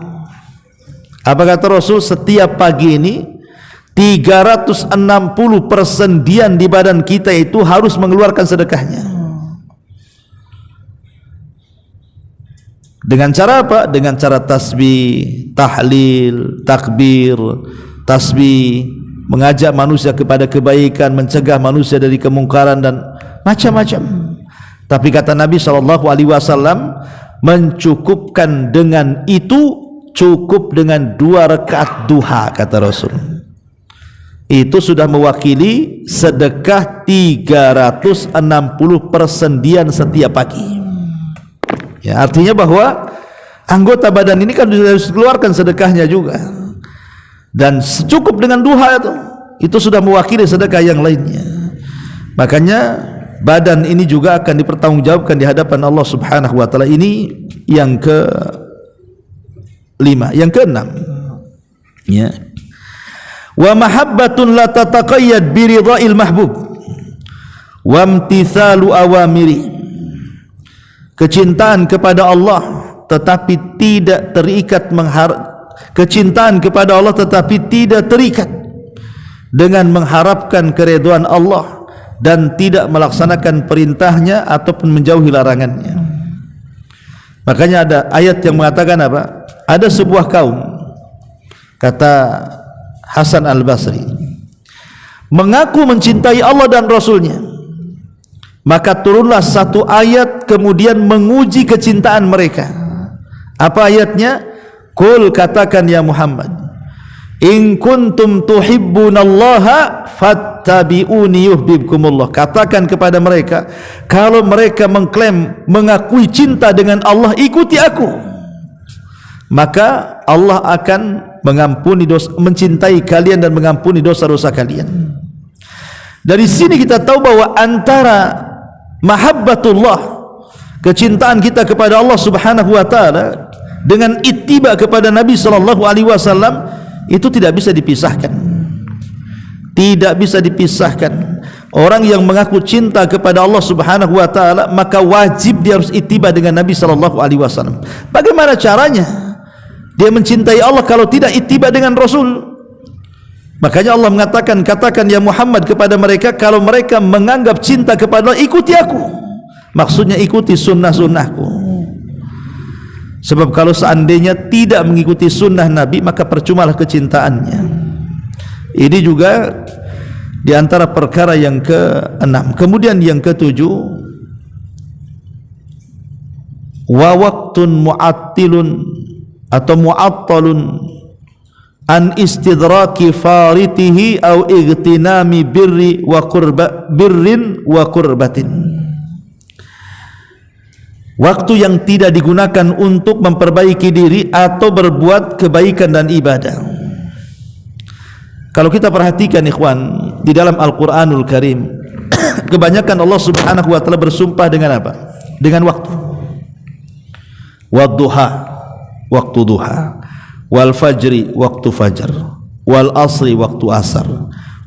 apa kata Rasul? Setiap pagi ini 360 persendian di badan kita itu harus mengeluarkan sedekahnya. Dengan cara apa? Dengan cara tasbih, tahlil, takbir, tasbih, mengajak manusia kepada kebaikan, mencegah manusia dari kemungkaran dan macam-macam. Tapi kata Nabi SAW, mencukupkan dengan itu cukup dengan 2 rakaat duha, kata Rasul. Itu sudah mewakili sedekah 360 persendian setiap pagi. Ya, artinya bahwa anggota badan ini kan harus keluarkan sedekahnya juga. Dan cukup dengan duha itu sudah mewakili sedekah yang lainnya. Makanya badan ini juga akan dipertanggungjawabkan di hadapan Allah Subhanahu wa taala. Ini yang ke-5. Yang ke-6, ya, wa mahabbatun la tataqayyad bi ridha'il mahbub wa imtithalu awamiri. Kecintaan kepada Allah tetapi tidak terikat kecintaan kepada Allah tetapi tidak terikat dengan mengharapkan keridhaan Allah dan tidak melaksanakan perintahnya ataupun menjauhi larangannya. Makanya ada ayat yang mengatakan apa? Ada sebuah kaum, kata Hasan Al-Basri, mengaku mencintai Allah dan Rasulnya, maka turunlah satu ayat kemudian menguji kecintaan mereka. Apa ayatnya? Qul, katakan ya Muhammad, in kuntum tuhibbunallaha fattabi'uni yuhibbukumullah. Katakan kepada mereka, kalau mereka mengklaim mengakui cinta dengan Allah, ikuti aku, maka Allah akan mengampuni dosa, mencintai kalian dan mengampuni dosa-dosa kalian. Dari sini kita tahu bahwa antara mahabbatullah, kecintaan kita kepada Allah Subhanahu wa taala, dengan ittiba kepada Nabi sallallahu alaihi wasallam itu tidak bisa dipisahkan. Tidak bisa dipisahkan. Orang yang mengaku cinta kepada Allah Subhanahu wa taala, maka wajib dia harus ittiba dengan Nabi sallallahu alaihi wasallam. Bagaimana caranya dia mencintai Allah kalau tidak ittiba dengan Rasul? Makanya Allah mengatakan, katakan ya Muhammad kepada mereka, kalau mereka menganggap cinta kepada Allah, ikuti aku. Maksudnya ikuti sunnah-sunnahku. Sebab kalau seandainya tidak mengikuti sunnah Nabi, maka percumalah kecintaannya. Ini juga di antara perkara yang ke-6. Kemudian yang ke-7, wa waqtun mu'attilun atau mu'attalun an istidraki faritihi au igtinami birrin wa qurbatin. Waktu yang tidak digunakan untuk memperbaiki diri atau berbuat kebaikan dan ibadah. Kalau kita perhatikan ikhwan, di dalam Al-Quranul Karim kebanyakan Allah Subhanahu wa ta'ala bersumpah dengan apa? Dengan waktu. Wadduha, waktu duha, wal fajri, waktu fajar, wal asri, waktu asar,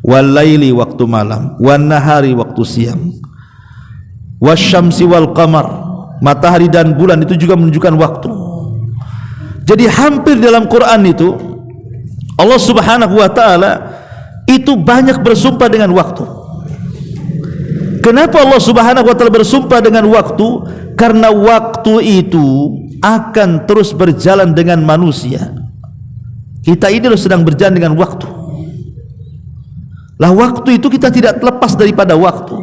wal laili, waktu malam, wan nahari, waktu siang, wasyamsi wal qamar, matahari dan bulan itu juga menunjukkan waktu. Jadi hampir dalam Quran itu Allah Subhanahu wa ta'ala itu banyak bersumpah dengan waktu. Kenapa Allah Subhanahu wa ta'ala bersumpah dengan waktu? Karena waktu itu akan terus berjalan dengan manusia. Kita ini sedang berjalan dengan waktu. Lah waktu itu kita tidak lepas daripada waktu.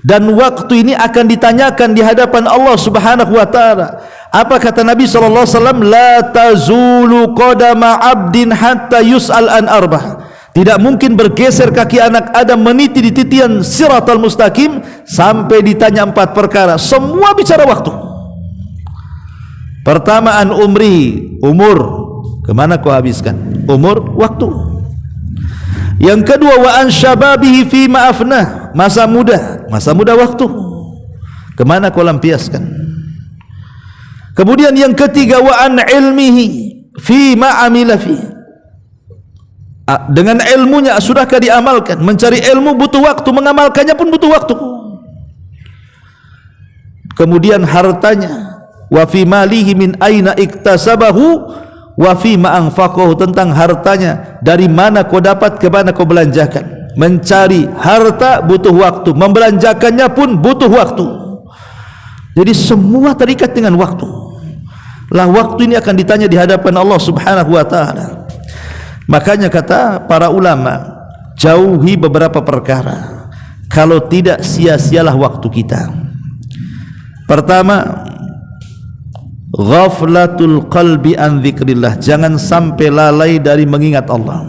Dan waktu ini akan ditanyakan di hadapan Allah Subhanahu wa ta'ala. Apa kata Nabi SAW? La tazulu qadama abdin hatta yus'al an arbah. Tidak mungkin bergeser kaki anak Adam meniti di titian siratal mustaqim sampai ditanya 4 perkara. Semua bicara waktu. Pertama, an umri, umur, kemana kau habiskan? Umur, waktu. Yang kedua, wa an syababihi fi ma'afnah, masa muda waktu, kemana kau lampiaskan? Kemudian yang ketiga, wa an ilmihi fi ma'amila fi, dengan ilmunya sudahkah diamalkan? Mencari ilmu butuh waktu, mengamalkannya pun butuh waktu. Kemudian hartanya, wa fi malihi min aina iktasabahu wa fi ma anfaqahu, tentang hartanya dari mana kau dapat, ke mana kau belanjakan. Mencari harta butuh waktu, membelanjakannya pun butuh waktu. Jadi semua terikat dengan waktu. Lah waktu ini akan ditanya di hadapan Allah Subhanahu wa ta'ala. Makanya kata para ulama, jauhi beberapa perkara, kalau tidak sia-sialah waktu kita. Pertama, ghaflatul qalbi an dzikrillah, jangan sampai lalai dari mengingat Allah.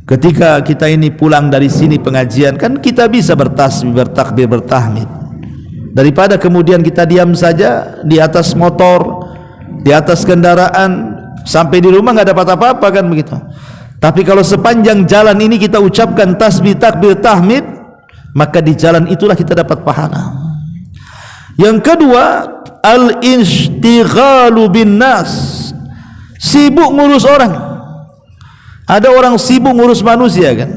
Ketika kita ini pulang dari sini pengajian, kan kita bisa bertasbih, bertakbir, bertahmid, daripada kemudian kita diam saja di atas motor, di atas kendaraan, sampai di rumah nggak dapat apa-apa, kan begitu. Tapi kalau sepanjang jalan ini kita ucapkan tasbih, takbir, tahmid, maka di jalan itulah kita dapat pahala. Yang kedua, al-instighalu bin nas, sibuk ngurus orang. Ada orang sibuk ngurus manusia, kan,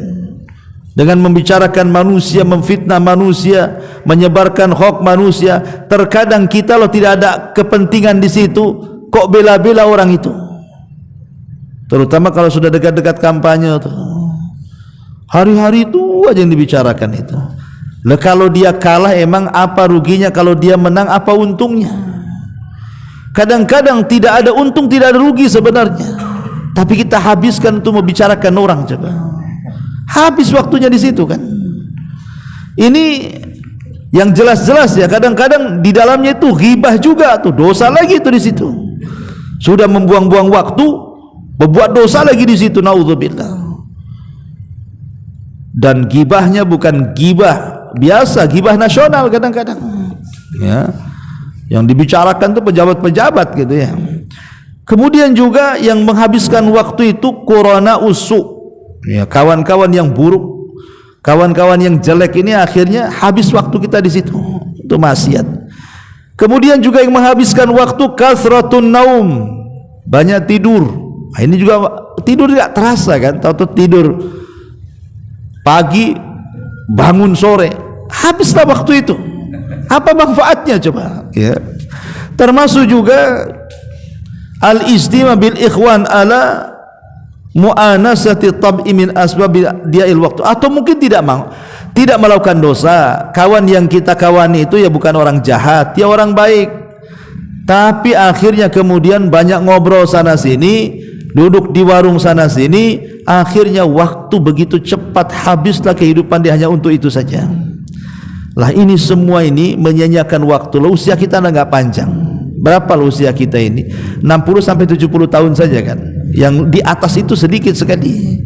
dengan membicarakan manusia, memfitnah manusia, menyebarkan hoax manusia. Terkadang kita loh tidak ada kepentingan di situ, kok bela-bela orang itu. Terutama kalau sudah dekat-dekat kampanye tuh, hari-hari itu aja yang dibicarakan itu. Lah kalau dia kalah emang apa ruginya, kalau dia menang apa untungnya? Kadang-kadang tidak ada untung, tidak ada rugi sebenarnya, tapi kita habiskan untuk membicarakan orang. Coba habis waktunya di situ, kan. Ini yang jelas-jelas ya, kadang-kadang di dalamnya itu ghibah juga tuh, dosa lagi itu di situ. Sudah membuang-buang waktu, berbuat dosa lagi di situ, naudzubillah. Dan gibahnya bukan gibah biasa, gibah nasional kadang-kadang, ya, yang dibicarakan tuh pejabat-pejabat gitu ya. Kemudian juga yang menghabiskan waktu itu qurana usu, ya, kawan-kawan yang buruk, kawan-kawan yang jelek ini akhirnya habis waktu kita di situ, itu maksiat. Kemudian juga yang menghabiskan waktu kathratun naum, banyak tidur. Nah, ini juga tidur tidak terasa kan, tahu-tahu tidur pagi bangun sore, habislah waktu itu. Apa manfaatnya coba? Ya. Termasuk juga al-istima bil ikhwan ala mu'anasati tab'i min asbab dia'il waktu, atau mungkin tidak melakukan dosa. Kawan yang kita kawani itu ya bukan orang jahat, dia orang baik, tapi akhirnya kemudian banyak ngobrol sana sini, duduk di warung sana sini, akhirnya waktu begitu cepat habislah kehidupan dia hanya untuk itu saja. Lah ini semua ini menyanyiakan waktu. Lah usia kita enggak panjang. Berapa usia kita ini? 60 sampai 70 tahun saja kan. Yang di atas itu sedikit sekali.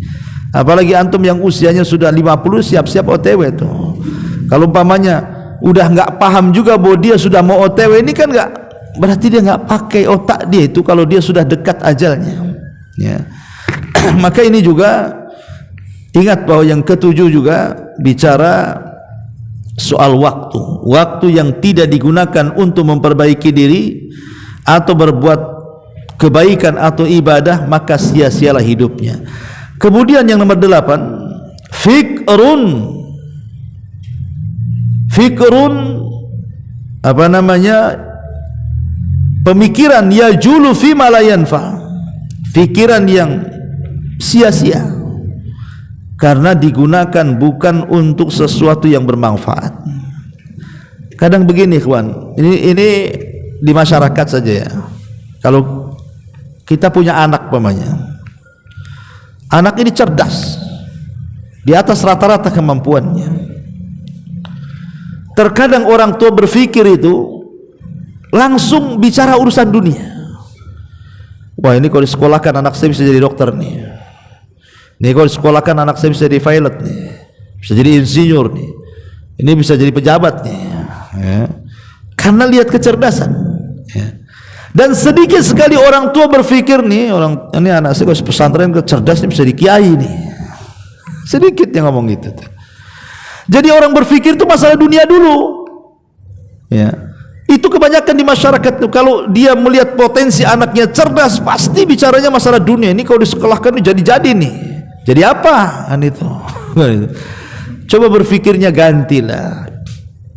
Apalagi antum yang usianya sudah 50 siap-siap OTW tuh. Kalau umpamanya udah enggak paham juga bahwa dia sudah mau OTW, ini kan enggak, berarti dia enggak pakai otak dia itu kalau dia sudah dekat ajalnya. Ya. Maka ini juga ingat bahwa yang ketujuh juga bicara soal waktu yang tidak digunakan untuk memperbaiki diri atau berbuat kebaikan atau ibadah, maka sia-sialah hidupnya. Kemudian yang nomor 8, fikrun apa namanya, pemikiran yajulu fi ma la yanfa, pikiran yang sia-sia karena digunakan bukan untuk sesuatu yang bermanfaat. Kadang begini ikhwan, ini di masyarakat saja ya. Kalau kita punya anak pamannya, anak ini cerdas, di atas rata-rata kemampuannya. Terkadang orang tua berpikir itu langsung bicara urusan dunia. Wah, ini kalau disekolahkan anak saya bisa jadi dokter nih. Ini kalau disekolahkan anak saya bisa jadi pilot nih, bisa jadi insinyur nih, ini bisa jadi pejabat nih, ya. Karena lihat kecerdasan, ya. Dan sedikit sekali orang tua berpikir nih, ini anak saya kalau pesantren cerdas nih bisa jadi kiai nih. Sedikit yang ngomong gitu. Jadi orang berpikir itu masalah dunia dulu, ya. Itu kebanyakan di masyarakat tuh. Kalau dia melihat potensi anaknya cerdas, pasti bicaranya masalah dunia. Ini kalau disekolahkan jadi nih. Jadi apa? Kan itu. Coba berpikirnya gantilah.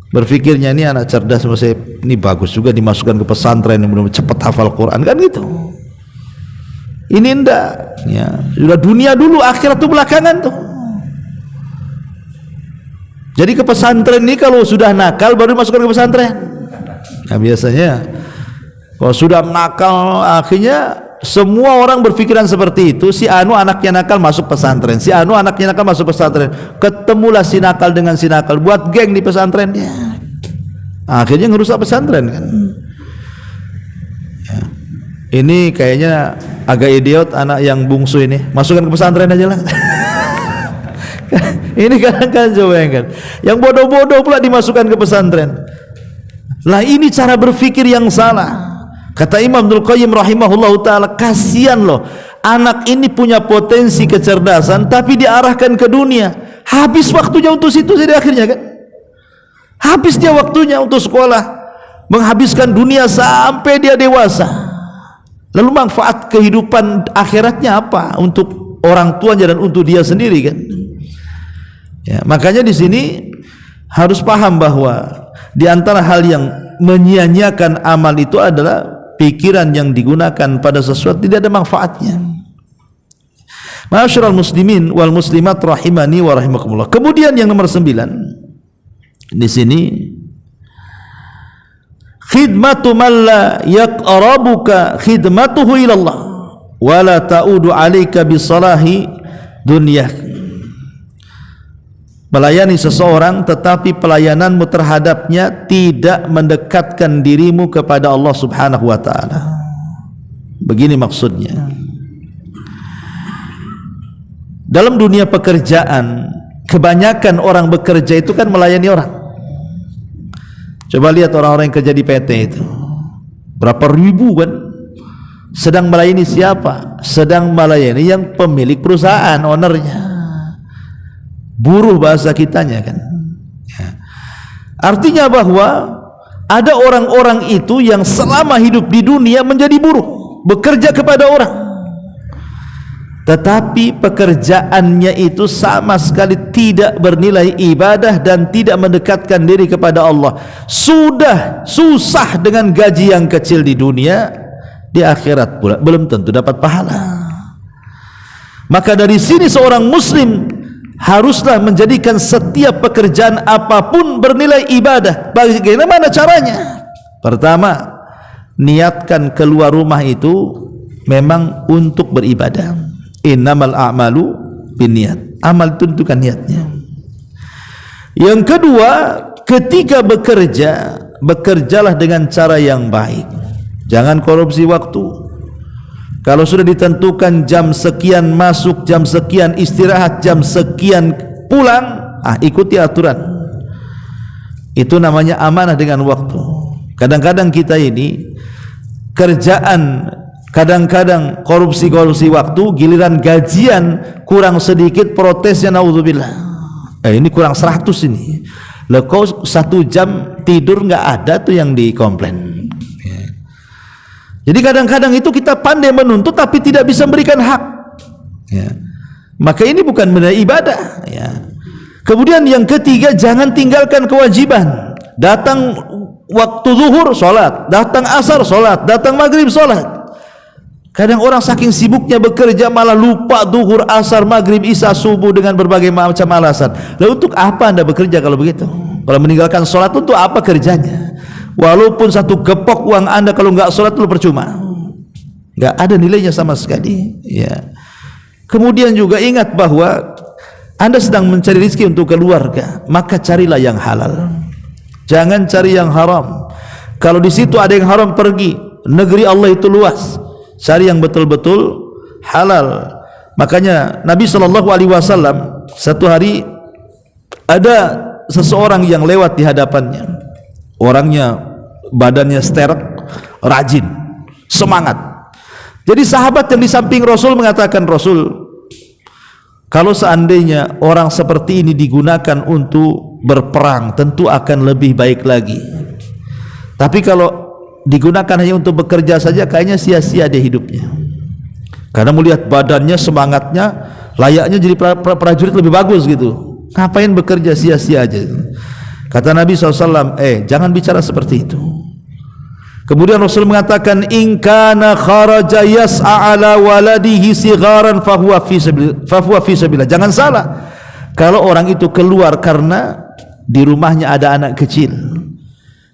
Berpikirnya ini anak cerdas, ini bagus juga dimasukkan ke pesantren yang mudah cepat hafal Quran, kan gitu. Ini enggak, ya. Sudah dunia dulu, akhirat itu belakangan tuh. Jadi ke pesantren ini kalau sudah nakal baru dimasukkan ke pesantren. Nah biasanya kalau sudah nakal, akhirnya semua orang berpikiran seperti itu. Si anu anaknya nakal masuk pesantren, si anu anaknya nakal masuk pesantren. Ketemulah si nakal dengan si nakal, buat geng di pesantrennya. Akhirnya ngerusak pesantren kan. Ya. Ini kayaknya agak idiot anak yang bungsu ini, masukkan ke pesantren aja lah. Ini kan coba yang bodoh-bodoh pula dimasukkan ke pesantren. Lah ini cara berpikir yang salah. Kata Imam Ibnul Qayyim rahimahullahu ta'ala, kasihan loh, anak ini punya potensi kecerdasan tapi diarahkan ke dunia, habis waktunya untuk situ jadi akhirnya kan, habis dia waktunya untuk sekolah, menghabiskan dunia sampai dia dewasa. Lalu manfaat kehidupan akhiratnya apa untuk orang tuanya dan untuk dia sendiri kan? Ya, makanya di sini harus paham bahwa di antara hal yang menyia-nyiakan amal itu adalah pikiran yang digunakan pada sesuatu tidak ada manfaatnya. Ma'asyiral muslimin wal muslimat rahimani wa rahimakumullah. Kemudian yang nomor 9 di sini, khidmatu man la yaqrabuka khidmatuhu ila Allah wa la ta'udu 'alaika bi salahi dunyah. Melayani seseorang tetapi pelayananmu terhadapnya tidak mendekatkan dirimu kepada Allah Subhanahu wa ta'ala. Begini maksudnya. Dalam dunia pekerjaan, kebanyakan orang bekerja itu kan melayani orang. Coba lihat orang-orang yang kerja di PT itu, berapa ribu kan, sedang melayani siapa? Sedang melayani yang pemilik perusahaan, ownernya. Buruh bahasa kitanya kan, ya. Artinya bahwa Ada orang-orang itu yang selama hidup di dunia menjadi buruh, bekerja kepada orang, tetapi pekerjaannya itu sama sekali tidak bernilai ibadah dan tidak mendekatkan diri kepada Allah. Sudah susah dengan gaji yang kecil di dunia, di akhirat pula belum tentu dapat pahala. Maka dari sini seorang muslim haruslah menjadikan setiap pekerjaan apapun bernilai ibadah. Bagaimana caranya? Pertama, niatkan keluar rumah itu memang untuk beribadah. Innamal a'malu binniyat. Amal itu tentukan niatnya. Yang kedua, ketika bekerja, bekerjalah dengan cara yang baik. Jangan korupsi waktu. Kalau sudah ditentukan jam sekian masuk, jam sekian istirahat, jam sekian pulang, ikuti aturan. Itu namanya amanah dengan waktu. Kadang-kadang kita ini kerjaan, kadang-kadang korupsi waktu, giliran gajian kurang sedikit protesnya, naudzubillah. Ini kurang 100 ini. Lah kau 1 jam tidur nggak ada tuh yang dikomplain. Jadi kadang-kadang itu kita pandai menuntut tapi tidak bisa memberikan hak. Maka ini bukan benar ibadah. Kemudian yang ketiga, jangan tinggalkan kewajiban. Datang waktu zuhur sholat, datang asar sholat, datang maghrib sholat. Kadang orang saking sibuknya bekerja malah lupa zuhur, asar, maghrib, isya, subuh dengan berbagai macam alasan. Lalu untuk apa anda bekerja kalau begitu? Kalau meninggalkan sholat untuk apa kerjanya? Walaupun 1 gepok uang anda kalau enggak sholat itu percuma, enggak ada nilainya sama sekali. Kemudian juga ingat bahwa anda sedang mencari rezeki untuk keluarga, maka carilah yang halal, jangan cari yang haram. Kalau di situ ada yang haram, pergi. Negeri Allah itu luas, cari yang betul-betul halal. Makanya Nabi SAW satu hari ada seseorang yang lewat di hadapannya. Orangnya badannya sterek, rajin, semangat. Jadi sahabat yang di samping Rasul mengatakan, Rasul, kalau seandainya orang seperti ini digunakan untuk berperang, tentu akan lebih baik lagi. Tapi kalau digunakan hanya untuk bekerja saja, kayaknya sia-sia dia hidupnya. Karena melihat badannya, semangatnya, layaknya jadi prajurit lebih bagus gitu. Ngapain bekerja sia-sia aja? Kata Nabi SAW, jangan bicara seperti itu. Kemudian Rasul mengatakan, in kana kharaja yas'a ala waladihi sigharan fahuwa fi sabilillah. Jangan salah, kalau orang itu keluar karena di rumahnya ada anak kecil,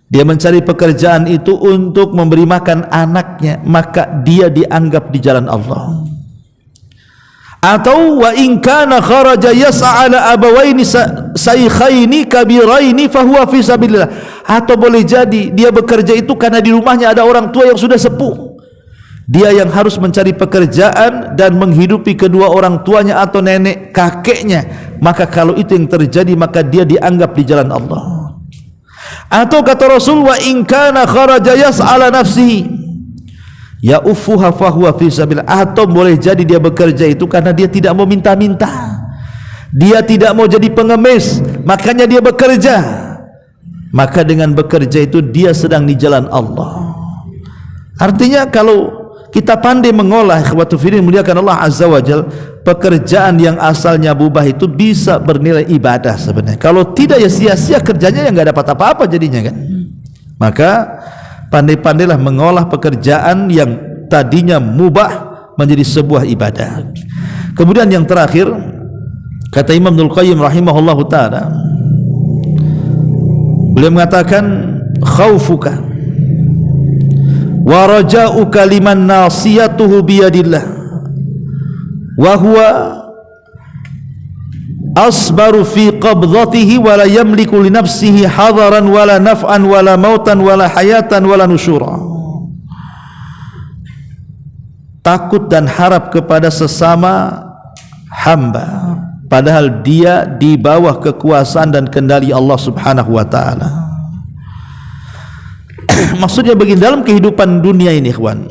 dia mencari pekerjaan itu untuk memberi makan anaknya, maka dia dianggap di jalan Allah. Atau wa in kana kharaja yas'a ala abawaini saykhaini kabiraini fahuwa fi sabilillah. Atau boleh jadi dia bekerja itu karena di rumahnya ada orang tua yang sudah sepuh, dia yang harus mencari pekerjaan dan menghidupi kedua orang tuanya atau nenek kakeknya, maka kalau itu yang terjadi maka dia dianggap di jalan Allah. Atau kata Rasul, wa in kana kharaja yas'a ala nafsihi ya ufuha fahuwa fi sabilillah. Atau boleh jadi dia bekerja itu karena dia tidak mau minta-minta, dia tidak mau jadi pengemis, makanya dia bekerja. Maka dengan bekerja itu dia sedang di jalan Allah. Artinya kalau kita pandai mengolah, ikhwatu fillah muliakan Allah azza wajal, pekerjaan yang asalnya mubah itu bisa bernilai ibadah sebenarnya. Kalau tidak ya sia-sia kerjanya, yang enggak dapat apa-apa jadinya kan. Maka pandai-pandailah mengolah pekerjaan yang tadinya mubah menjadi sebuah ibadah. Kemudian yang terakhir, kata Imam Ibnul Qayyim rahimahullahu ta'ala, beliau mengatakan, khaufuka wa raja'uka liman nasiyatuhu biyadillah wa huwa asbaru fi qabdatihi wa la yamliku li nafsihi hadaran wala naf'an wala mautan wala hayatan wala nusyura. Takut dan harap kepada sesama hamba, padahal dia di bawah kekuasaan dan kendali Allah Subhanahu wa taala. Maksudnya begini, dalam kehidupan dunia ini, ikhwan,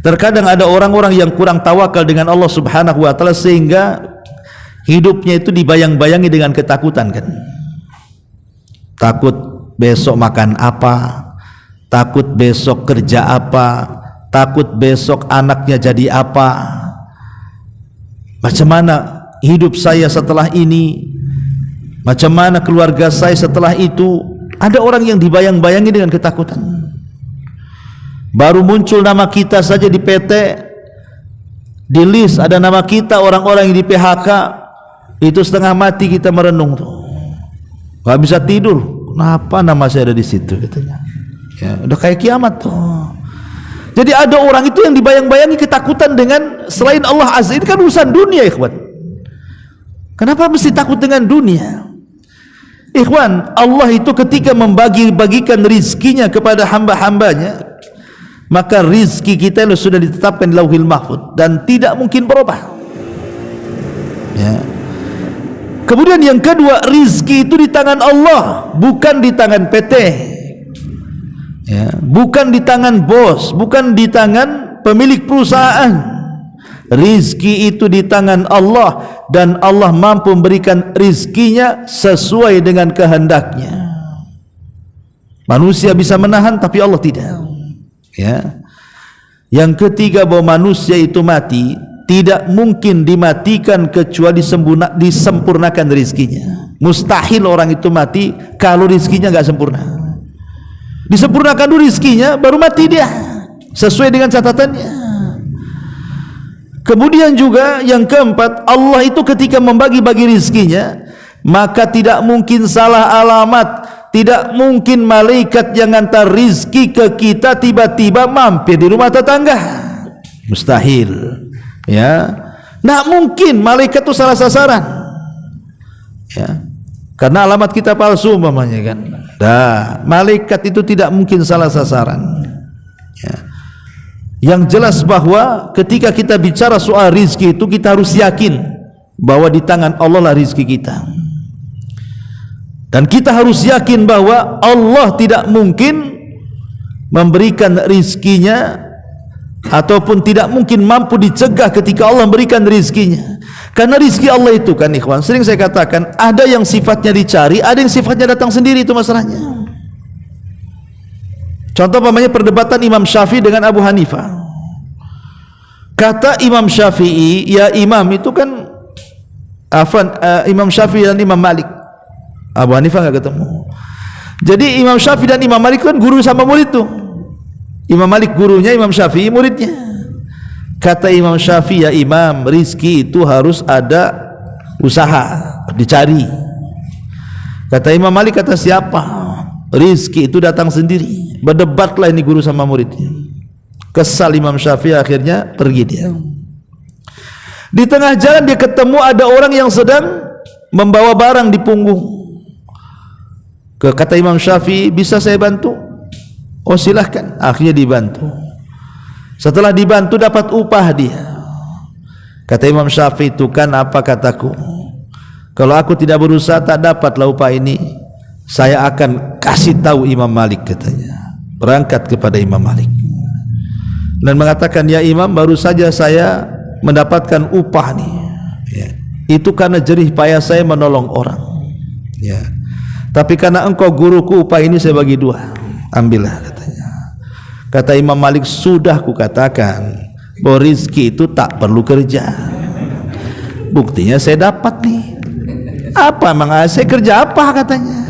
terkadang ada orang-orang yang kurang tawakal dengan Allah Subhanahu wa taala sehingga hidupnya itu dibayang-bayangi dengan ketakutan kan. Takut besok makan apa, takut besok kerja apa, takut besok anaknya jadi apa, macam mana hidup saya setelah ini, macam mana keluarga saya setelah itu. Ada orang yang dibayang-bayangi dengan ketakutan. Baru muncul nama kita saja di PT, di list ada nama kita, orang-orang yang di PHK, itu setengah mati kita merenung tuh, gak bisa tidur. Kenapa nama saya ada di situ katanya? Ya, udah kayak kiamat tuh. Jadi ada orang itu yang dibayang-bayangi ketakutan dengan selain Allah Azza. Ini kan urusan dunia, ikhwan. Kenapa mesti takut dengan dunia? Ikhwan, Allah itu ketika membagi-bagikan rizkinya kepada hamba-hambanya, maka rizki kita sudah ditetapkan di Lauhil Mahfuz dan tidak mungkin berubah. Ya. Kemudian yang kedua, rizki itu di tangan Allah, bukan di tangan PT, ya, bukan di tangan bos, bukan di tangan pemilik perusahaan. Rizki itu di tangan Allah, dan Allah mampu memberikan rizkinya sesuai dengan kehendaknya. Manusia bisa menahan, tapi Allah tidak. Ya. Yang ketiga, bahwa manusia itu mati tidak mungkin dimatikan kecuali disempurnakan rizkinya. Mustahil orang itu mati kalau rizkinya nggak sempurna. Disempurnakan dulu rizkinya, baru mati dia sesuai dengan catatannya. Kemudian juga yang keempat, Allah itu ketika membagi-bagi rizkinya, maka tidak mungkin salah alamat. Tidak mungkin malaikat yang hantar rizki ke kita tiba-tiba mampir di rumah tetangga. Mustahil. Ya, nggak mungkin malaikat itu salah sasaran. Ya, karena alamat kita palsu umpamanya kan. Dah, malaikat itu tidak mungkin salah sasaran. Ya. Yang jelas bahwa ketika kita bicara soal rizki itu, kita harus yakin bahwa di tangan Allah lah rizki kita. Dan kita harus yakin bahwa Allah tidak mungkin memberikan rizkinya, ataupun tidak mungkin mampu dicegah ketika Allah memberikan rizkinya. Karena rizki Allah itu kan, ikhwan, sering saya katakan, ada yang sifatnya dicari, ada yang sifatnya datang sendiri. Itu masalahnya. Contoh umpamanya perdebatan Imam Syafi'i dengan Abu Hanifah. Kata Imam Syafi'i, ya imam itu kan Imam Syafi'i dan Imam Malik. Abu Hanifah nggak ketemu. Jadi Imam Syafi'i dan Imam Malik kan guru sama murid tuh. Imam Malik gurunya, Imam Syafi'i muridnya. Kata Imam Syafi'i, ya imam, rizki itu harus ada usaha, dicari. Kata Imam Malik, kata siapa? Rizki itu datang sendiri. Berdebatlah ini guru sama muridnya. Kesal Imam Syafi'i, akhirnya pergi dia. Di tengah jalan dia ketemu ada orang yang sedang membawa barang di punggung. Kata Imam Syafi'i, bisa saya bantu? Oh silahkan. Akhirnya dibantu. Setelah dibantu dapat upah dia. Kata Imam Syafi'i, itu kan apa kataku, kalau aku tidak berusaha tak dapatlah upah ini. Saya akan kasih tahu Imam Malik, katanya. Berangkat kepada Imam Malik dan mengatakan, ya imam, baru saja saya mendapatkan upah nih. Ya. Itu karena jerih payah saya menolong orang. Ya. Tapi karena engkau guruku, upah ini saya bagi dua. Ambillah, katanya. Kata Imam Malik, sudah kukatakan bahwa rizki itu tak perlu kerja. Buktinya saya dapat nih. Apa emang saya kerja apa, katanya.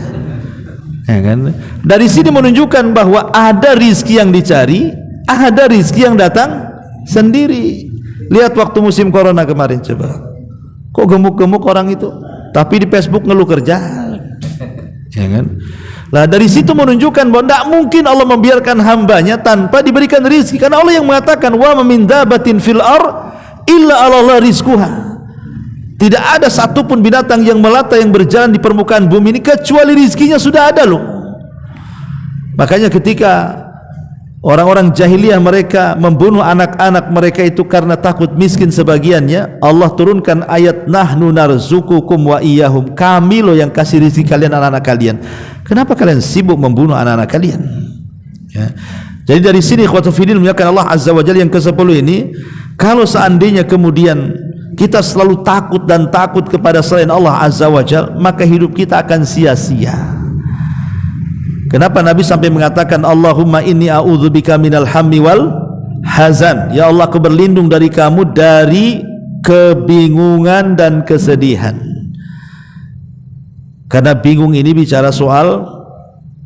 Ya kan? Dari sini menunjukkan bahwa ada rizki yang dicari, ada rizki yang datang sendiri. Lihat waktu musim corona kemarin, coba. Kok gemuk-gemuk orang itu, tapi di Facebook ngeluh kerja. Ya kan? Nah, dari situ menunjukkan bahwa tidak mungkin Allah membiarkan hambanya tanpa diberikan rizki. Karena Allah yang mengatakan, wa min dabatin fil ar illa 'ala rizquha. Tidak ada satupun binatang yang melata yang berjalan di permukaan bumi ini kecuali rizkinya sudah ada loh. Makanya ketika orang-orang jahiliyah mereka membunuh anak-anak mereka itu karena takut miskin sebagiannya, Allah turunkan ayat, nahnu narzukukum wa iyyahum, kami loh yang kasih rezeki kalian, anak-anak kalian. Kenapa kalian sibuk membunuh anak-anak kalian? Ya. Jadi dari sini ikhwatul fillah menyatakan Allah Azza wa Jalla yang ke-10 ini, kalau seandainya kemudian kita selalu takut dan takut kepada selain Allah Azza wa Jalla, maka hidup kita akan sia-sia. Kenapa Nabi sampai mengatakan Allahumma inni a'udzubika minal hammi wal hazan, ya Allah aku berlindung dari kamu dari kebingungan dan kesedihan. Karena bingung ini bicara soal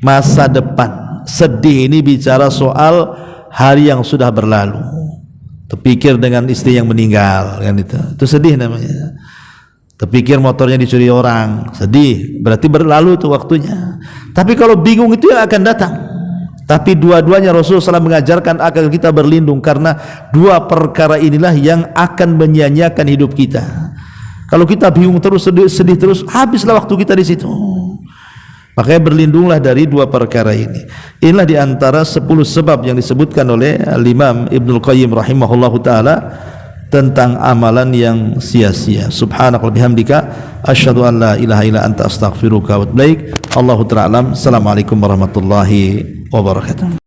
masa depan, sedih ini bicara soal hari yang sudah berlalu. Terpikir dengan istri yang meninggal, kan itu sedih namanya. Terpikir motornya dicuri orang, sedih, berarti berlalu tuh waktunya. Tapi kalau bingung itu yang akan datang. Tapi dua-duanya Rasulullah SAW mengajarkan agar kita berlindung, karena dua perkara inilah yang akan menyia-nyiakan hidup kita. Kalau kita bingung terus, sedih terus, habislah waktu kita di situ. Makanya berlindunglah dari dua perkara ini. Inilah diantara 10 sebab yang disebutkan oleh Al-Imam Ibnul Qayyim rahimahullahu ta'ala tentang amalan yang sia-sia. Subhanaka wa bihamdika asyhadu an la ilaha illa anta astaghfiruka wa atubu ilaik. Allahu ta'ala alam. Assalamualaikum warahmatullahi wabarakatuh.